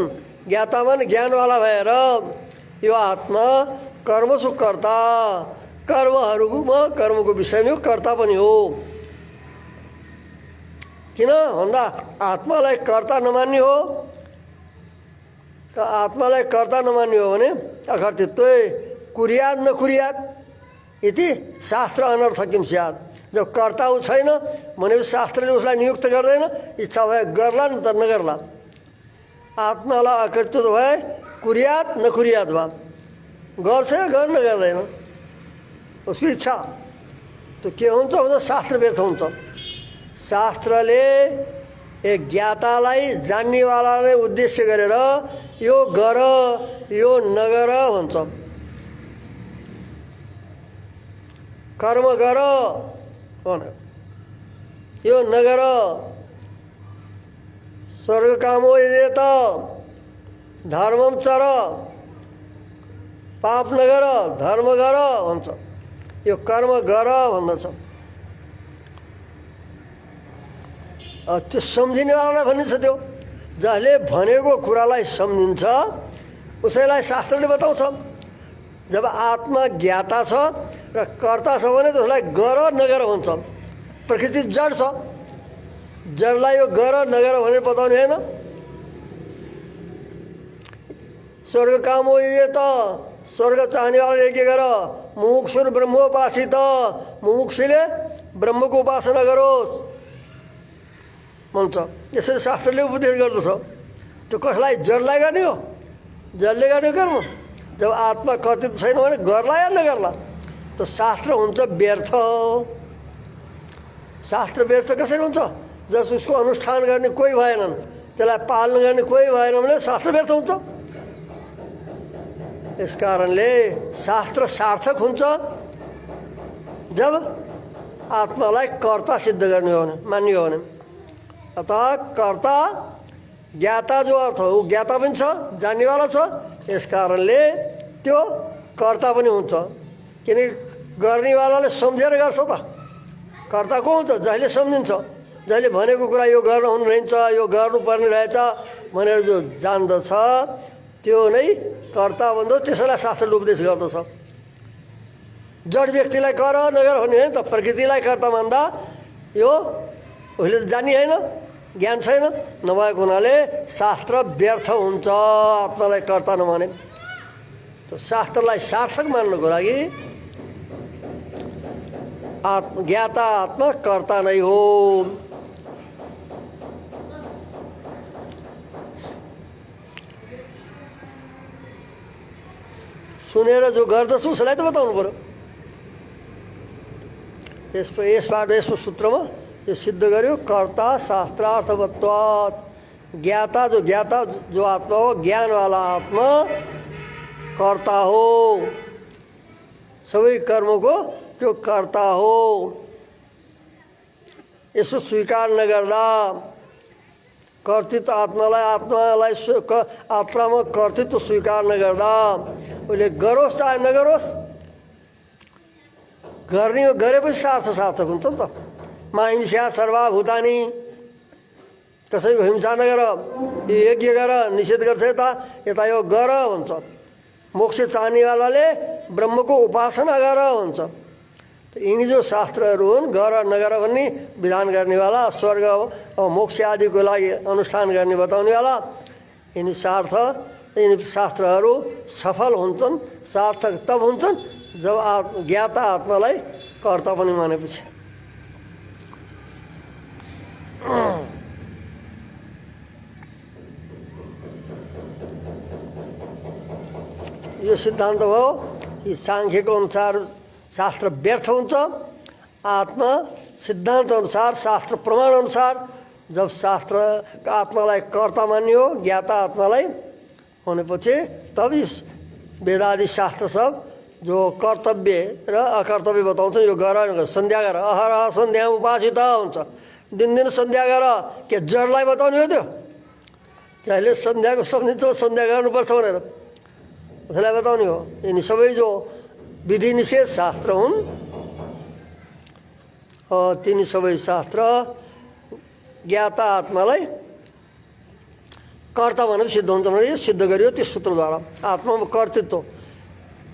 ज्ञाता मन ज्ञानवाला भएर यो आत्मा कर्मसु कर्ता, कर्महरूमा कर्मको विषयमा कर्ता पनि हो। किन भन्दा आत्मालाई कर्ता नमान्ने हो। आत्मालाई कर्ता नमान्ने हो भने अकर्तृत्व कुर्यात् न कुर्यात् इति शास्त्र अनर्थ किम स्यात्। जब कर्ता ऊ छैन भनेपछि शास्त्रले उसलाई नियुक्त गर्दैन, इच्छा भए गर्ला न त नगर्ला। आत्मालाई अकर्तृत्व भए कुर्यात् न कुर्यात् भए गर्छ गर्न गर्दैन, उसको इच्छा। त्यो के हुन्छ भन्दा शास्त्र व्यर्थ हुन्छ। शास्त्रले एक ज्ञातालाई जान्नेवालालाई उद्देश्य गरेर यो गर यो नगर भन्छ। कर्म गर भनेर यो नगर, स्वर्ग कामो यजेत, धर्मम चर, पाप नगर धर्म गर भन्छ। यो कर्म गर भन्दछ। त्यो सम्झिनेवालालाई भनिन्छ। त्यो जसले भनेको कुरालाई सम्झिन्छ उसैलाई शास्त्रले बताउँछ। जब आत्मा ज्ञाता छ र कर्ता छ भने त्यसलाई गर नगर भन्छ। प्रकृति जड छ, जडलाई यो गर नगर भनेर बताउने होइन। स्वर्ग काम हो यो त स्वर्ग चाहनेवालाले के गर, मुमुक्षु ब्रह्मोपासित, मुमुक्षुले ब्रह्मको उपासना गरोस् भन्छ। यसरी शास्त्रले उपदेश गर्दछ। त्यो कसलाई? जडलाई गर्ने हो, जडले गर्ने कर्म। जब आत्मा कर्तृत्व छैन भने गर्ला या नगर्ला, त शास्त्र हुन्छ व्यर्थ। शास्त्र व्यर्थ कसरी हुन्छ? जस उसको अनुष्ठान गर्ने कोही भएनन्, त्यसलाई पालन गर्ने कोही भएन भने शास्त्र व्यर्थ हुन्छ। यस कारणले शास्त्र सार्थक हुन्छ जब आत्मालाई कर्ता सिद्ध गर्ने हो भने, मान्ने हो भने। अतः कर्ता ज्ञाता जो अर्थ हो ज्ञाता पनि छ, जान्नेवाला छ। यस कारणले त्यो कर्ता पनि हुन्छ। किनकि गर्नेवालाले सम्झेर गर्छ त। कर्ता को हुन्छ? जसले सम्झिन्छ, जसले भनेको कुरा यो गर्नु हुनु रहन्छ, यो गर्नुपर्ने रहेछ भनेर जो जान्दछ त्यो नै कर्ता भन्छ। त्यसैलाई शास्त्रले उपदेश गर्दछ। जड व्यक्तिलाई गर नगर भन्ने होइन त। प्रकृतिलाई कर्ता मान्दा यो उसले जान्ने होइन, ज्ञान छैन, नभएको हुनाले शास्त्र व्यर्थ हुन्छ आत्मालाई कर्ता नमाने। त शास्त्रलाई सार्थक मान्नको लागि ज्ञाता आत्मा कर्ता नै हो। सुनेर जो गर्दछ उसलाई त बताउनु पर्यो। यसबाट यस्तो सूत्रमा यो सिद्ध गर्यो, कर्ता शास्त्रार्थवत्वात्, ज्ञाता जो आत्मा हो, ज्ञान वाला आत्मा कर्ता हो, सबै कर्मको त्यो कर्ता हो। यसो स्वीकार नगर्दा कर्तृत्व आत्मालाई आत्मामा कर्तृत्व स्वीकार नगर्दा उसले गरोस् चाहे नगरोस्, गरेपछि सार्थक हुन्छ नि त। माहिंसा सर्वभूतानि, कसैको हिंसा नगर, यज्ञ गर, निषेध गर्छ यता यो गर भन्छ। मोक्ष चाहनेवालाले ब्रह्मको उपासना गर भन्छ। यिनी जो शास्त्रहरू हुन्, गर नगर भन्ने विधान गर्नेवाला, स्वर्ग मोक्ष आदिको लागि अनुष्ठान गर्ने बताउनेवाला, यिनी शास्त्रहरू सफल हुन्छन्, सार्थक तब हुन्छन् जब ज्ञाता आत्मालाई कर्ता पनि मानेपछि। यो सिद्धान्त भयो कि सांख्यको अनुसार शास्त्र व्यर्थ हुन्छ, आत्मा सिद्धान्त अनुसार, शास्त्र प्रमाण अनुसार जब शास्त्र आत्मालाई कर्ता मान्यो, ज्ञाता आत्मालाई भनेपछि तब वेदादि शास्त्र सब जो कर्तव्य र अकर्तव्य बताउँछ, यो गर, सन्ध्या गर, अहरह सन्ध्या उपासित हुन्छ, दिन सन्ध्या गर, के जडलाई बताउने हो त्यो? जहिले सन्ध्याको सम्झिन्छ सन्ध्या गर्नुपर्छ भनेर उसलाई बताउने हो। यिनी सबै जो विधि निषेध शास्त्र हुन्, तिनी सबै शास्त्र ज्ञाता आत्मालाई कर्ता भनेर सिद्ध हुन्छ भने यो सिद्ध गरियो त्यो सूत्रद्वारा। आत्मामा कर्तृत्व,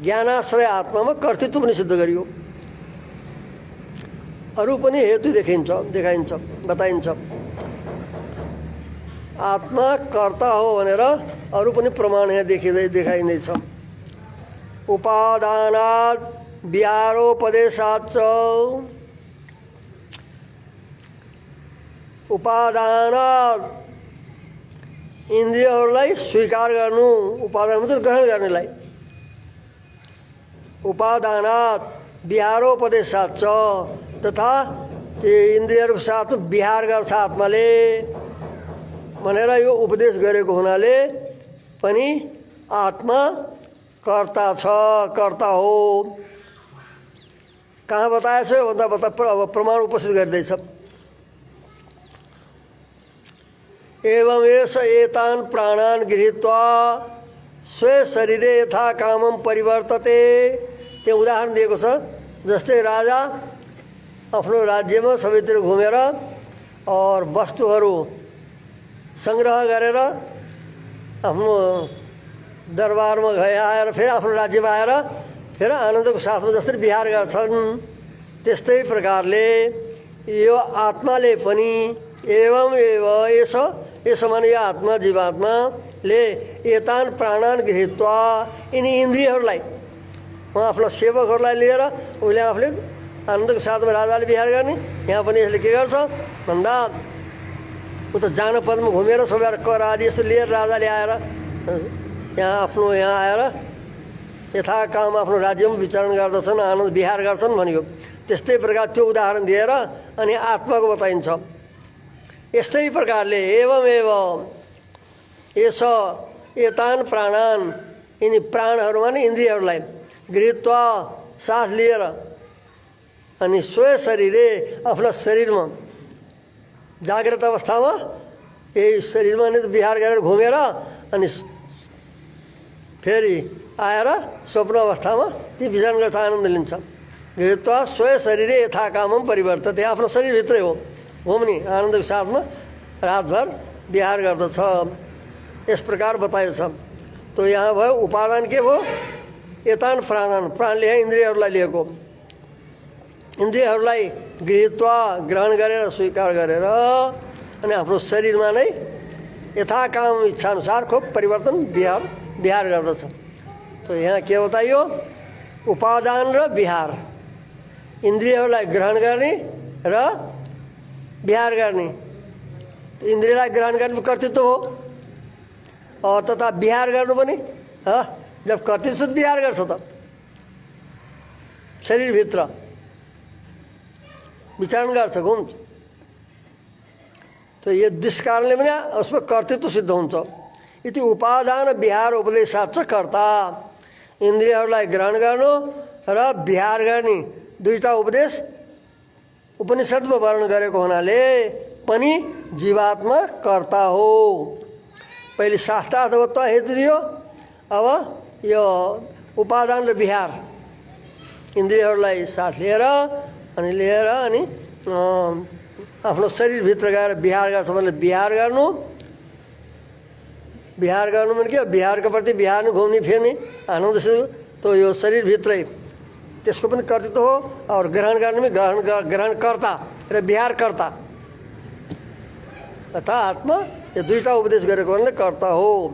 ज्ञानाश्रय आत्मामा कर्तृत्व पनि सिद्ध गरियो। अरू पनि हेतु देखाइन्छ, बताइन्छ। आत्मा कर्ता हो भनेर अरू पनि प्रमाण यहाँ देखाइँदैछ। उपादानात् विहारोपदेशाच्च, उपादानात् इन्द्रियहरूलाई स्वीकार गर्नु, उपादान मतलब ग्रहण गर्नेलाई। उपादानात् विहारोपदेशाच्च, तथा त्यो इन्द्रियहरूको साथमा विहार गर्छ आत्माले भनेर यो उपदेश गरेको हुनाले पनि आत्मा कर्ता छ, कर्ता हो। कहाँ बताएछ भन्दा प्रमाण उपस्थित गरिँदैछ। एवं एष एतान् प्राणान् गृहीत्वा स्वे शरीरे यथा कामं परिवर्तते। त्यो उदाहरण दिएको छ। जस्तै राजा आफ्नो राज्यमा सबैतिर घुमेर और वस्तुहरू संग्रह गरेर आफ्नो दरबारमा आएर फेरि आफ्नो राज्यमा आएर फेरि आनन्दको साथमा जसरी विहार गर्छन्, त्यस्तै प्रकारले यो आत्माले पनि एवं यसो माने यो आत्मा जीवात्माले एतान प्राणान गृहीत्वा, यिनी इन्द्रियहरूलाई उहाँ आफ्नो सेवकहरूलाई लिएर उसले आफूले आनन्दको साथमा राजाले विहार गर्ने। यहाँ पनि यसले के गर्छ भन्दा उता जानपदमा घुमेर सबैबाट कर आदि यस्तो लिएर राजाले आएर यहाँ आएर यथा काम आफ्नो राज्यमा विचरण गर्दछन्, आनन्द विहार गर्छन् भनियो। त्यस्तै प्रकार त्यो उदाहरण दिएर अनि आत्माको बताइन्छ। यस्तै प्रकारले एतान प्राणान, यिनी प्राणहरूमा नि इन्द्रियहरूलाई गृहीत्वा साथ लिएर अनि स्वयं शरीरे आफ्ना शरीरमा जागृत अवस्थामा यही शरीरमा नि विहार गरेर घुमेर अनि फेरि आएर स्वप्न अवस्थामा ती विचरण गर्छ, आनन्द लिन्छ। गृहीत्वा स्वयं शरीरे यथा कामम परिवर्तते, आफ्नो शरीरभित्रै हो घुम्ने आनन्दको साथमा रातभर विहार गर्दछ। यस प्रकार बताइएको छ। तो यहाँ भयो उपादान के भयो? एतान प्राणान, प्राणले यहाँ इन्द्रियहरूलाई लिएको, इन्द्रियहरूलाई गृहीत्वा ग्रहण गरेर स्वीकार गरेर अनि आफ्नो शरीरमा नै यथा काम इच्छाअनुसार खूब परिवर्तन विहार गर्दछ। तो यहाँ के बताइयो? उपादान र विहार, इन्द्रियहरूलाई ग्रहण गर्ने र विहार गर्ने। तो इन्द्रियलाई ग्रहण गर्ने कर्तृत्व हो और तथा विहार गर्नु पनि जब कर्तृत्व विहार गर्छ त शरीरभित्र विचारण गर्छ हुन्छ। तो यो दुष्कारणले पनि उसमा कर्तृत्व सिद्ध हुन्छ। यति उपादान विहार उपदेशात् कर्ता, इन्द्रियहरूलाई ग्रहण गर्नु र विहार गर्ने दुईटा उपदेश उपनिषद्मा वर्णन गरेको हुनाले पनि जीवात्मा कर्ता हो। पहिले शास्त्रार्थवत्व हेतु दियो, अब यो उपादान र विहार इन्द्रियहरूलाई साथ लिएर अनि आफ्नो शरीरभित्र गएर विहार गर्छ भने विहार गर्नु भने के, विहारको प्रति विहार घुम्ने फिर्ने आनन्द त यो शरीरभित्रै त्यसको पनि कर्तृत्व हो। और ग्रहण गर्ने पनि ग्रहणकर्ता र विहारकर्ता तथा आत्मा, यो दुईटा उपदेश गरेको हुनाले कर्ता हो।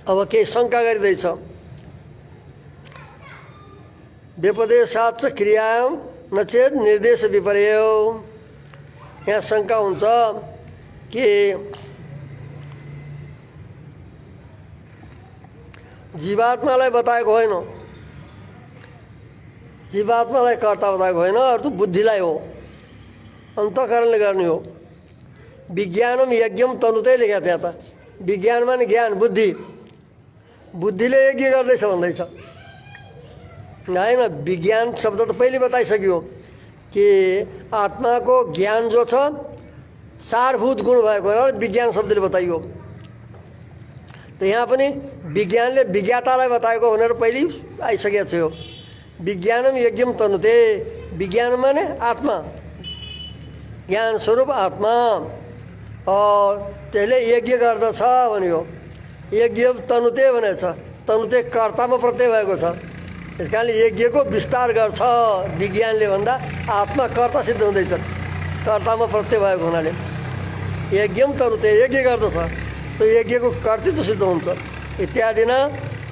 अब केही शङ्का गरिँदैछ। व्यपदेशात् क्रियायां नचेत निर्देश विपर्य। यहाँ शङ्का हुन्छ कि जीवात्मालाई बताएको होइन, जीवात्मालाई कर्ता बताएको होइन, अरू बुद्धिलाई हो, अन्तःकरणले गर्ने हो। विज्ञानम यज्ञम तनुतै लेखेको छ। त विज्ञान माने ज्ञान, बुद्धि, बुद्धिले यज्ञ गर्दैछ भन्दैछ होइन। विज्ञान शब्द त पहिले बताइसक्यो कि आत्माको ज्ञान जो छ सारभूत गुण भएको हो, विज्ञान शब्दले बताइयो। त यहाँ पनि विज्ञानले विज्ञातालाई बताएको भनेर पहिले आइसकेको छ। यो विज्ञानम यज्ञम तनुते, विज्ञान माने आत्मा, ज्ञान स्वरूप आत्मा, त्यसले यज्ञ गर्दछ भन्यो। यज्ञ तनुते भनेको छ, तनुते कर्तामा प्रत्यय भएको छ। त्यस कारणले यज्ञको विस्तार गर्छ विज्ञानले भन्दा आत्मा कर्ता सिद्ध हुँदैछ, कर्तामा प्रत्यय भएको हुनाले। यज्ञम तनुते, यज्ञ गर्दछ, त्यो यज्ञको कर्तृत्व सिद्ध हुन्छ। इत्यादि न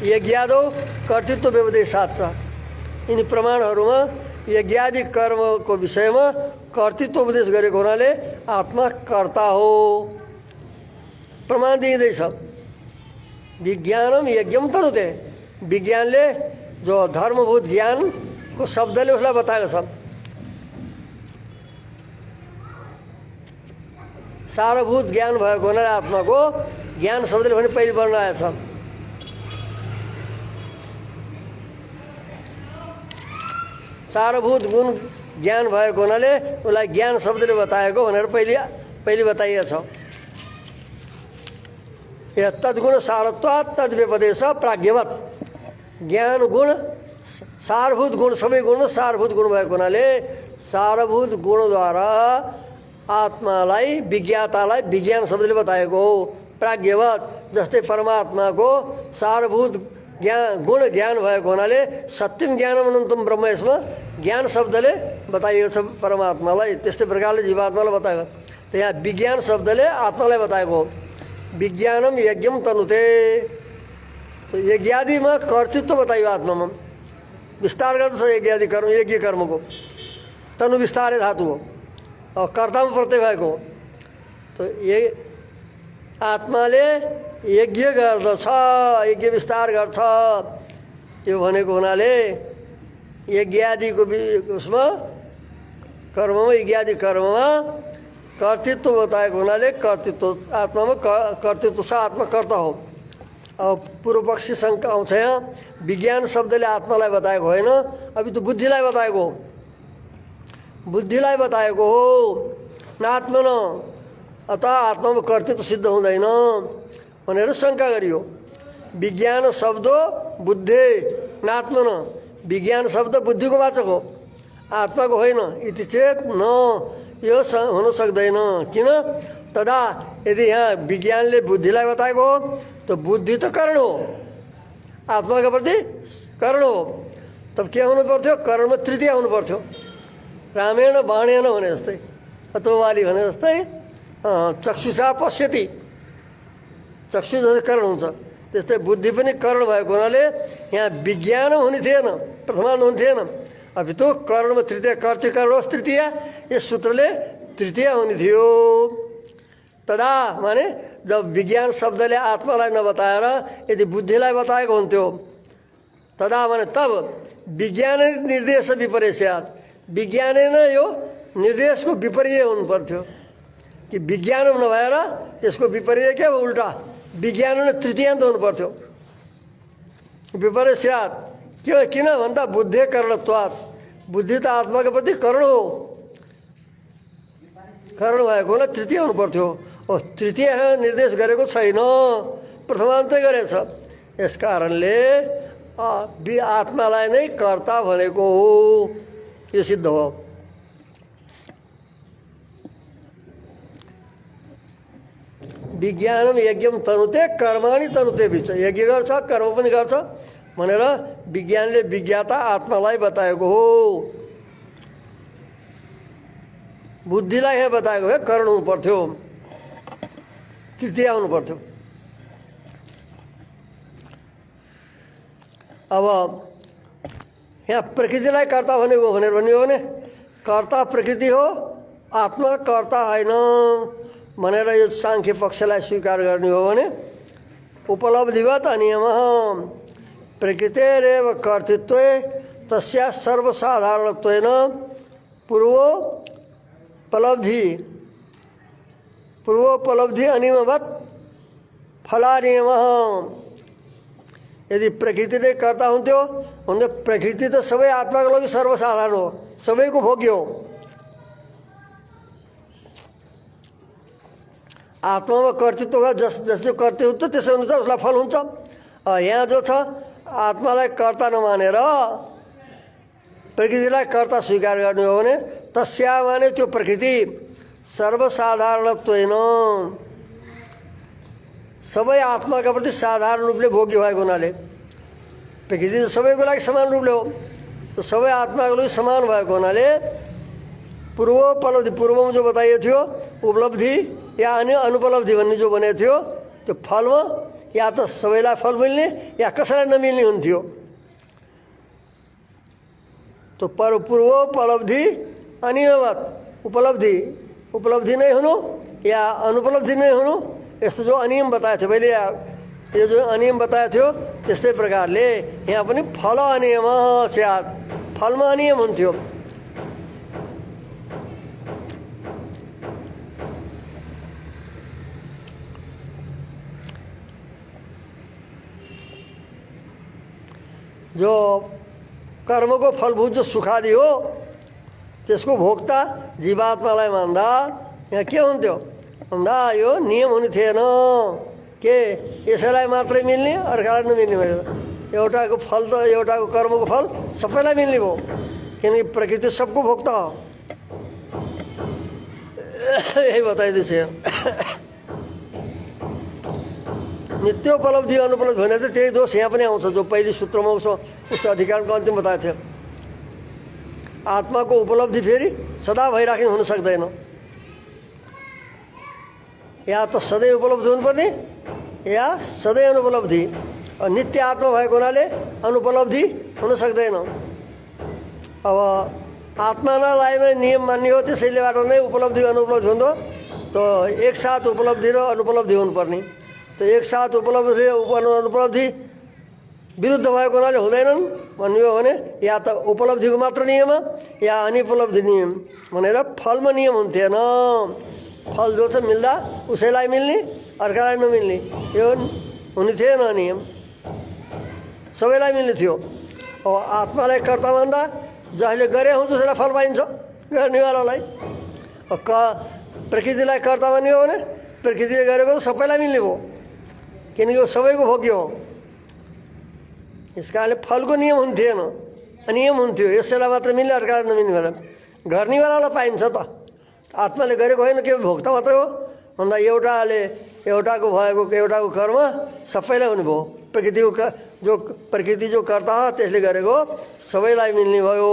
यज्ञादौ कर्तृत्व व्यपदेशात् छ। यिनी प्रमाणहरूमा यज्ञादि कर्मको विषयमा कर्तृत्व उपदेश गरेको हुनाले आत्मा कर्ता हो प्रमाण दिइँदैछ। विज्ञानम यज्ञम तनुते, विज्ञानले जो धर्मभूत ज्ञानको शब्दले उसलाई बताएको छ। सारभूत ज्ञान भएको हुनाले आत्माको ज्ञान शब्दले भने पहिले वर्ण आएछ। सारभूत गुण ज्ञान भएको हुनाले उसलाई ज्ञान शब्दले बताएको भनेर पहिले बताइएको छ। या तद्गुण सारत्वात् तद व्यपदेश प्राज्ञवत्, ज्ञान गुण सारभूत गुण, सबै गुणमा सारभूत गुण भएको हुनाले सारभूत गुणद्वारा आत्मालाई विज्ञातालाई विज्ञान शब्दले बताएको हो। प्राज्ञवत्, जस्तै परमात्माको सारभूत गुण ज्ञान भएको हुनाले सत्यम ज्ञानम अनन्तम ब्रह्म, यसमा ज्ञान शब्दले बताइएको छ परमात्मालाई। त्यस्तै प्रकारले जीवात्मालाई बताएको। त यहाँ विज्ञान शब्दले आत्मालाई बताएको हो। विज्ञानम यज्ञम तनुते, तो यज्ञादिमा कर्तृत्व बताइयो। आत्मामा विस्तार गर्दछ यज्ञादि कर्म, यज्ञ कर्मको तनु विस्तारे धातु हो और कर्तामा प्रत्यय भएको हो। तो ये आत्माले यज्ञ गर्दछ, यज्ञ विस्तार गर्छ, यो भनेको हुनाले यज्ञादिको उसमा कर्ममा, यज्ञादि कर्ममा कर्तृत्व बताएको हुनाले कर्तृत्व आत्मामा कर्तृत्व छ, आत्मा कर्ता हो। अब पूर्व पक्षी शङ्का आउँछ। यहाँ विज्ञान शब्दले आत्मालाई बताएको होइन, अभी त बुद्धिलाई बताएको हो, बुद्धिलाई बताएको हो नात्मन, अतः आत्मामा कर्तृत्व सिद्ध हुँदैन भनेर शङ्का गरियो। विज्ञान शब्द बुद्धि नात्मन, विज्ञान शब्द बुद्धिको वाचक हो, आत्माको होइन। इति चेत न, यो हुन सक्दैन। किन? तदा यदि यहाँ विज्ञानले बुद्धिलाई बताएको हो तो बुद्धि त कर्ण हो, आत्माका प्रति कर्ण हो। तब के हुनु पर्थ्यो? कर्ममा तृतीय हुनु पर्थ्यो। रामेण बाणेन भने जस्तै, अथवाली भने जस्तै चक्षुषा पश्यति, चक्षु जस्तै कर्ण हुन्छ, त्यस्तै बुद्धि पनि कर्ण भएको हुनाले यहाँ विज्ञान हुने थिएन, प्रथमान्त हुने थिएन। अभी तो कर्णमा तृतीय, कर्तृकर्णोस् तृतीय, यस सूत्रले तृतीय हुने थियो। तदा माने जब विज्ञान शब्दले आत्मालाई नबताएर यदि बुद्धिलाई बताएको हुन्थ्यो, तदा माने तब विज्ञान निर्देश विपरेस्यात्, विज्ञान यो निर्देशको विपर्य हुनु पर्थ्यो कि विज्ञान नभएर त्यसको विपर्य के हो उल्टा विज्ञान तृतीयान्त हुनु पर्थ्यो विपर्य स्यात् किन भन्दा बुद्धे करणत्वात् बुद्धि त आत्माको प्रति करण हो करण भएको हुन तृतीय हुनु पर्थ्यो तृतीय निर्देश गरेको छैन प्रथमान्तै गरेछ यस कारणले आत्मालाई नै कर्ता भनेको हो यो सिद्ध हो विज्ञानम यज्ञम तनुते कर्माणि तनुते बिच यज्ञ गर्छ कर्म पनि गर्छ भनेर विज्ञानले विज्ञाता आत्मालाई बताएको हो बुद्धिलाई यहाँ बताएको भए करण हुनु पर्थ्यो तृतीय हुनु पर्थ्यो अब यहाँ प्रकृतिलाई कर्ता भनेको भनेर भन्यो भने कर्ता प्रकृति हो आत्मा कर्ता होइन भनेर यो सांख्य पक्षलाई स्वीकार गर्ने हो भने उपलब्धिवत् अनियमः प्रकृतेरेव कर्तृत्वे तस्या सर्वसाधारणत्वेन पूर्वोपलब्धि अनियमवत् फलानियमः यदि प्रकृति नै कर्ता हुन्थ्यो भने प्रकृति त सबै आत्माको लागि सर्वसाधारण हो सबैको भोग्य हो आत्मामा कर्तृत्व भयो जसले कर्तृत्व हुन्छ त्यसो अनुसार उसलाई फल हुन्छ यहाँ जो छ आत्मालाई कर्ता नमानेर प्रकृतिलाई कर्ता स्वीकार गर्ने हो भने तस्या माने त्यो प्रकृति सर्वसाधारणत्वेन सबै आत्माका प्रति साधारण रूपले भोग्य भएको हुनाले प्रकृति त सबैको लागि समान रूपले हो तो सबै आत्माको लागि समान भएको हुनाले पूर्वोपलब्धि पूर्वमा जो बताइएको थियो उपलब्धि या अन्य अनुपलब्धि भन्ने जो भनेको थियो त्यो फलमा या त सबैलाई फल मिल्ने या कसैलाई नमिल्ने हुन्थ्यो तो पूर्वोपलब्धि अनियमवत् उपलब्धि नै हुनु या अनुपलब्धि नै हुनु यस्तो जो अनियम बताएको थियो पहिले यो जो अनियम बताएको थियो त्यस्तै प्रकारले यहाँ पनि फल अनियम स्यात् फलमा अनियम हुन्थ्यो जो कर्मको फलभूत जो सुखादि हो त्यसको भोक्ता जीवात्मालाई मान्दा यहाँ के हुन्थ्यो भन्दा यो नियम हुने थिएन के यसैलाई मात्रै मिल्ने अर्कालाई नमिल्ने भनेर एउटाको फल त एउटाको कर्मको फल सबैलाई मिल्ने भयो किनकि प्रकृति सबको भोक्ता हो यही बताइदिन्छ नित्योपलब्धि अनुपलब्धि भने त त्यही दोष यहाँ पनि आउँछ जो पहिलो सूत्रमा उसको अधिकारको अन्तिम बताएको थियो आत्माको उपलब्धि फेरि सदा भइराख्ने हुन सक्दैन या त सधैँ उपलब्धि हुनुपर्ने या सधैँ अनुपलब्धि नित्य आत्मा भएको हुनाले अनुपलब्धि हुन सक्दैन अब आत्मालाई नै नियम मान्ने हो त्यसैलेबाट नै उपलब्धि अनुपलब्धि हुँदो त एकसाथ उपलब्धि र अनुपलब्धि हुनुपर्ने तो एक साथ उपलब्धि र अनुपलब्धि विरुद्ध भएको हुनाले हुँदैनन् भन्ने हो भने या त उपलब्धिको मात्र नियम या अनुपलब्धि नियम भनेर फलमा नियम हुन्थेन फल जो छ मिल्दा उसैलाई मिल्ने अर्कालाई नमिल्ने यो हुने थिएन नियम सबैलाई मिल्ने थियो अब आत्मालाई कर्ता मान्दा जसले गरे हुन्छ त्यसलाई फल पाइन्छ गर्नेवालालाई प्रकृतिलाई कर्ता मान्ने हो भने प्रकृतिले गरेको त सबैलाई मिल्ने भयो किनकि यो सबैको भोग्य हो यस कारणले फलको नियम हुन्थेन अनियम हुन्थ्यो यसैलाई मात्र मिल्ने अर्कालाई नमिल्ने भनेर गर्नेवालालाई पाइन्छ त आत्माले गरेको होइन के भोक्ता मात्रै हो भन्दा एउटाको भएको एउटाको कर्म सबैलाई हुने भयो प्रकृति जो कर्ता हो त्यसले गरेको सबैलाई मिल्ने भयो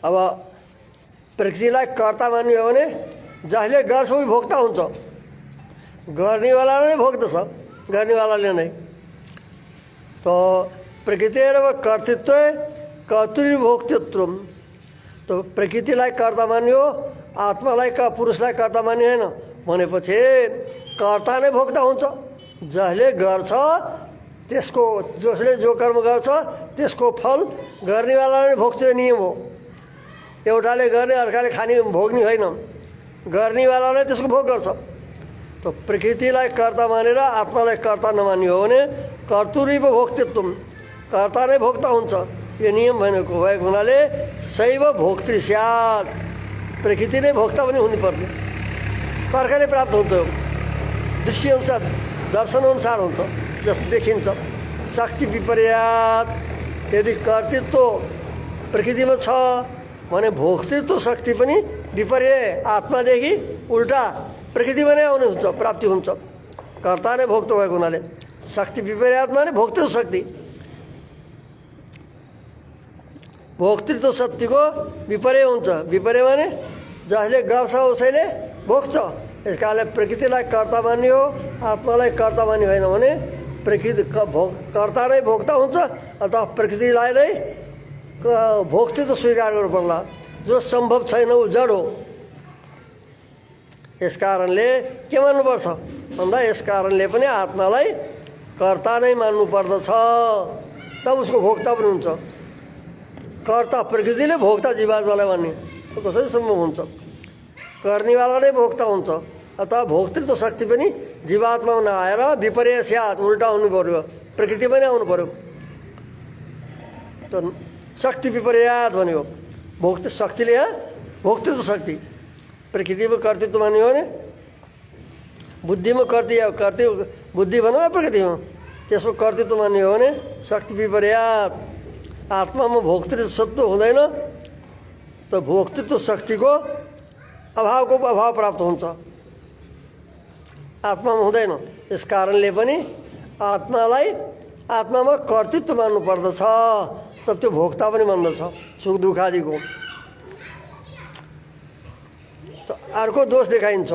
अब प्रकृतिलाई कर्ता मान्ने हो भने जसले गर्छ उही भोक्ता हुन्छ गर्नेवाला नै भोग्दछ गर्नेवालाले नै तो प्रकृति र कर्तृत्व कर्तृभोक्तृत्व तो प्रकृतिलाई कर्ता मान्यो आत्मालाई पुरुषलाई कर्ता मान्यो होइन भनेपछि कर्ता नै भोक्ता हुन्छ जसले गर्छ त्यसको जसले जो कर्म गर्छ त्यसको फल गर्नेवालाले भोग्छ, नियम हो। एउटाले गर्ने अर्काले खाने भोग्ने होइन, गर्नेवालाले त्यसको भोग गर्छ। त प्रकृतिलाई कर्ता मानेर आत्मालाई कर्ता नमान्यो हो भने कर्तुरी भोक्तृत्व, कर्ता नै भोक्ता हुन्छ। यो नियम भनेको भएको हुनाले शैव भोक्तृ स्यात्, प्रकृति नै भोक्ता पनि हुनुपर्ने, तर्कले प्राप्त हुन्छ। दृश्य अनुसार दर्शन अनुसार हुन्छ जस्तो देखिन्छ। शक्ति विपर्यात, यदि कर्तृत्व प्रकृतिमा छ भने भोक्तृत्व शक्ति पनि विपर्य आत्मादेखि उल्टा प्रकृतिमा नै आउने हुन्छ, प्राप्ति हुन्छ। कर्ता नै भोक्त भएको हुनाले शक्ति विपर्यात माने भोक्तृत्व शक्ति, भोक्तृत्व शक्तिको विपर्य हुन्छ। विपर्य माने जसले गर्छ उसैले भोग्छ। यस कारणले प्रकृतिलाई कर्ता मान्यो, आत्मालाई कर्ता मान्यो होइन भने प्रकृति कर्ता नै भोक्ता हुन्छ, अथवा प्रकृतिलाई नै भोक्तृत्व स्वीकार गर्नु पर्ला, जो सम्भव छैन, ऊ जड हो। यस कारणले के मान्नुपर्छ भन्दा यस कारणले पनि आत्मालाई कर्ता नै मान्नु पर्दछ, तब उसको भोक्ता पनि हुन्छ। कर्ता प्रकृतिले भोक्ता जीवात्मालाई मान्ने कसरी सम्भव हुन्छ? गर्नेवाला नै भोक्ता हुन्छ, अथवा भोक्तृत्व शक्ति पनि जीवात्मामा नआएर विपर्य स्यात्, उल्टा हुनु पर्यो, प्रकृतिमा नै आउनु पर्यो। त शक्ति विपर्यात भन्यो भोक्त शक्तिले, यहाँ भोक्तृत्व शक्ति प्रकृतिमा कर्तृत्व मान्यो भने बुद्धिमा कर्तृ बुद्धि भनौँ या प्रकृति हो, त्यसको कर्तृत्व मान्यो भने शक्ति विपर्यात, आत्मामा भोक्तृत्व सत्व हुँदैन, त भोक्तृत्व शक्तिको अभावको अभाव प्राप्त हुन्छ, आत्मामा हुँदैन। यस कारणले पनि आत्मालाई आत्मामा कर्तृत्व मान्नु पर्दछ, तब त्यो भोक्ता पनि मान्दछ सुख दुःख आदिको। त अर्को दोष देखाइन्छ,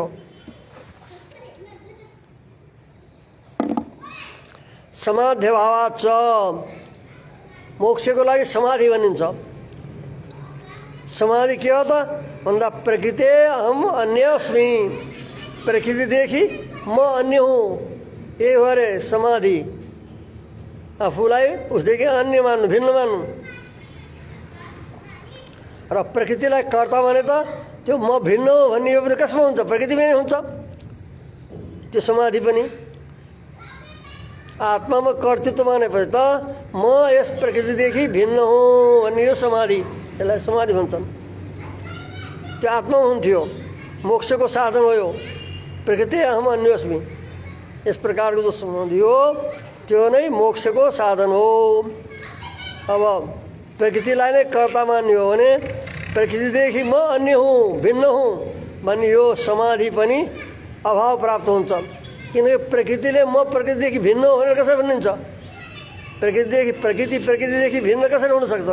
समाध्यभावाच्च, मोक्षको लागि समाधि भनिन्छ। समाधि के हो त भन्दा प्रकृति अहम अन्य अस्मि, प्रकृतिदेखि म अन्य हुँ, यही हो अरे समाधि। आफूलाई उसदेखि अन्य मान्नु, भिन्न मान्नु। र प्रकृतिलाई कर्ता माने त त्यो म भिन्न हो भन्ने यो पनि कसमा हुन्छ? प्रकृतिमै नै हुन्छ त्यो समाधि पनि। आत्मामा कर्तृत्व मानेपछि त म यस प्रकृतिदेखि भिन्न हुँ भन्ने यो समाधि, यसलाई समाधि भन्छन्। त्यो आत्मामा हुन्थ्यो, मोक्षको साधन हो यो। प्रकृति अहम अन्योस्मि, यस प्रकारको जो समाधि हो त्यो नै मोक्षको साधन हो। अब प्रकृतिलाई नै कर्ता मान्यो भने प्रकृतिदेखि म अन्य हुँ, भिन्न हुँ भन्ने यो समाधि पनि अभाव प्राप्त हुन्छ। किनकि प्रकृतिले म प्रकृतिदेखि भिन्न हो भनेर कसरी भनिन्छ? प्रकृतिदेखि भिन्न कसरी हुनसक्छ?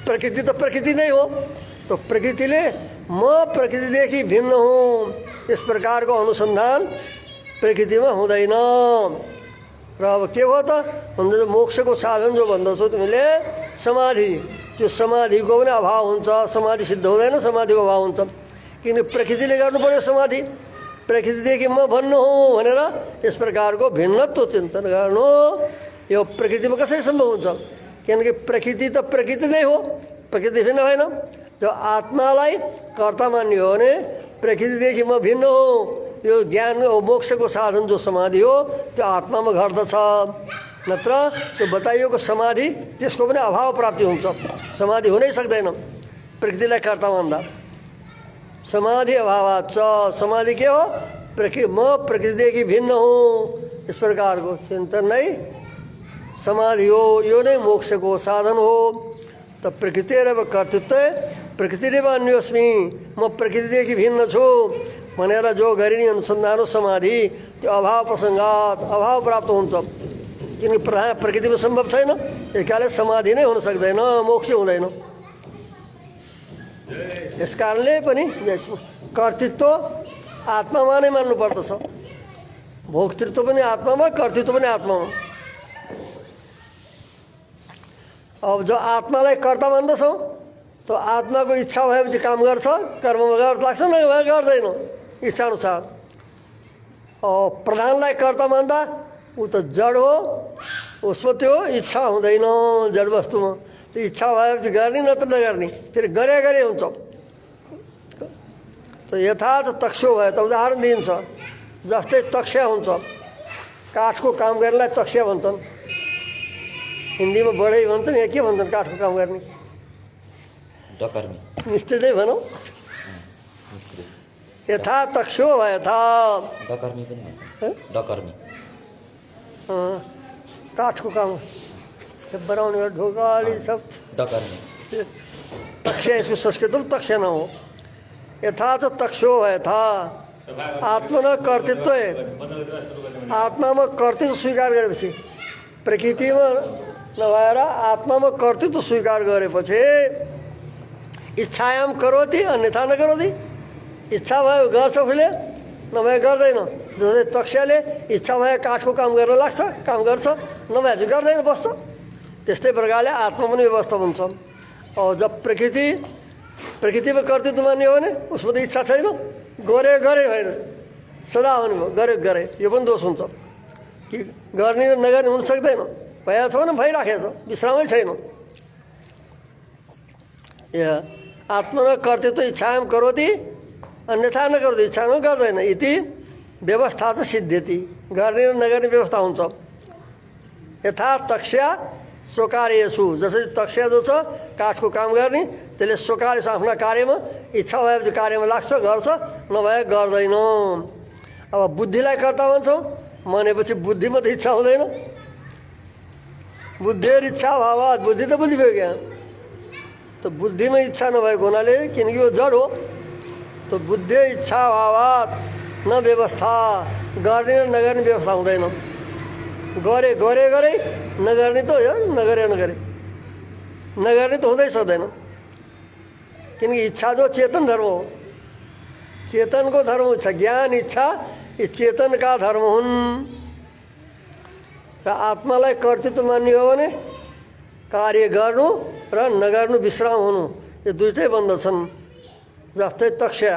प्रकृति त प्रकृति नै हो। त प्रकृतिले म प्रकृतिदेखि भिन्न हुँ यस प्रकारको अनुसन्धान प्रकृतिमा हुँदैन। र अब के हो त भन्दा मोक्षको साधन जो भन्दछौ तिमीले समाधि, त्यो समाधिको पनि अभाव हुन्छ, समाधि सिद्ध हुँदैन, समाधिको अभाव हुन्छ। किनकि प्रकृतिले गर्नु पर्यो समाधि, प्रकृतिदेखि म भन्नु हुँ भनेर यस प्रकारको भिन्नत्व चिन्तन गर्नु यो प्रकृतिमा कसरी सम्भव हुन्छ? किनकि प्रकृति त प्रकृति नै हो, प्रकृति भिन्न होइन। जो आत्मालाई कर्ता मान्यो हो भने प्रकृतिदेखि म भिन्न हो, यो ज्ञान मोक्षको साधन जो समाधि हो त्यो आत्मामा घट्दछ। नत्र त्यो बताइएको समाधि त्यसको पनि अभाव प्राप्ति हुन्छ, समाधि हुनै सक्दैन प्रकृतिलाई कर्ता मान्दा। समाधि अभावाच्च, समाधि के हो? म प्रकृतिदेखि भिन्न हुँ इस प्रकारको चिन्तन नै समाधि हो, यो नै मोक्षको साधन हो। त प्रकृतिरेव कर्तृत्व प्रकृतिरेव अन्योस्मि, म प्रकृतिदेखि भिन्न छु भनेर जो गरिने अनुसन्धान हो समाधि, त्यो अभाव प्रसङ्गात अभाव प्राप्त हुन्छ। किनकि प्रकृतिमा सम्भव छैन, यस कारणले समाधि नै हुन सक्दैन, मोक्ष हुँदैन। यस कारणले पनि कर्तृत्व आत्मामा नै मान्नु पर्दछ, भोक्तृत्व पनि आत्मामा, कर्तृत्व पनि आत्मामा। अब जो आत्मालाई कर्ता मान्दछौँ त आत्माको इच्छा भएपछि काम गर्छ, कर्ममा गर्छ लाग्छ, नभए गर्दैन इच्छा अनुसार। प्रधानलाई कर्ता मान्दा ऊ त जड हो, उसमें त्यो इच्छा हुँदैन जड वस्तुमा। त्यो इच्छा भएपछि गर्ने नत्र नगर्ने, फेरि गरे गरे हुन्छ। त यथार्थ तक्स्यो भयो त उदाहरण दिइन्छ। जस्तै तक्स्या हुन्छ, काठको काम गर्नेलाई तक्स्या भन्छन्, हिन्दीमा बढै भन्छन्, या के भन्छन् काठको काम गर्ने? डकर्मी, मिस्त्री नै भनौँ। यथा तक्स्यो भयो यथा डकर्मी पनि भन्छ, डकर्मी काठको काम सब बनाउने ढोकाली सब डकर्मी। तक्ष्या इसको संस्कृत में तक्ष्या न हो। यथा तो तक्ष्यो है था आत्मा न कर्तृत्व है। आत्मा में कर्तृत्व स्वीकार गरेपछि प्रकृति में नभएर आत्मा में कर्तृत्व स्वीकार गरेपछि इच्छायाम करोति अन्यथा न करोति। इच्छा भयो गर्छ उसले, नभए गर्दैन। जस्तै तक्ष्याले इच्छा भए काठको काम गर्न लाग्छ, काम गर्छ, नभए चाहिँ गर्दैन, बस्छ। त्यस्तै प्रकारले आत्मा पनि व्यवस्था हुन्छ। और जब प्रकृतिमा कर्तृत्व मान्यो भने उसमा त इच्छा छैन, गरे गरे होइन, सदा हुने भयो, गरे गरे, यो पनि दोष हुन्छ कि गर्ने र नगर्ने हुन सक्दैन। भइरहेको छ भने भइराखेको छ, विश्रामै छैन। आत्मा न कर्तृत्व इच्छायाम करोति अन्यथा न करोति। इच्छा न गर्दैन इति व्यवस्था चाहिँ सिद्ध्यति, गर्ने र नगर्ने व्यवस्था हुन्छ। यथा तक्ष्या स्वकार्यसु, जसरी तक्ष्या जो छ काठको काम गर्ने त्यसले स्वकार्य आफ्ना कार्यमा इच्छा भएपछि कार्यमा लाग्छ, गर्छ, नभए गर्दैन। अब बुद्धिलाई कर्ता भन्छौँ भनेपछि बुद्धिमा त इच्छा हुँदैन। बुद्धि र इच्छा भावात, बुद्धि त बुद्धि भयो क्या, त बुद्धिमा इच्छा नभएको हुनाले, किनकि यो जड हो, त बुद्धि इच्छा भावात न व्यवस्था, गर्ने र नगर्ने व्यवस्था हुँदैन। गरे गरे गरे, नगर्ने त नगरे नगरे, नगर्ने त हुँदै सक्दैन। किनकि इच्छा जो चेतन धर्म हो, चेतनको धर्म छ। ज्ञान इच्छा यी चेतनका धर्म हुन्। र आत्मालाई कर्तृत्व मान्ने हो भने कार्य गर्नु र नगर्नु, विश्राम हुनु, यो दुईटै बन्दछन्। जस्तै तक्ष्या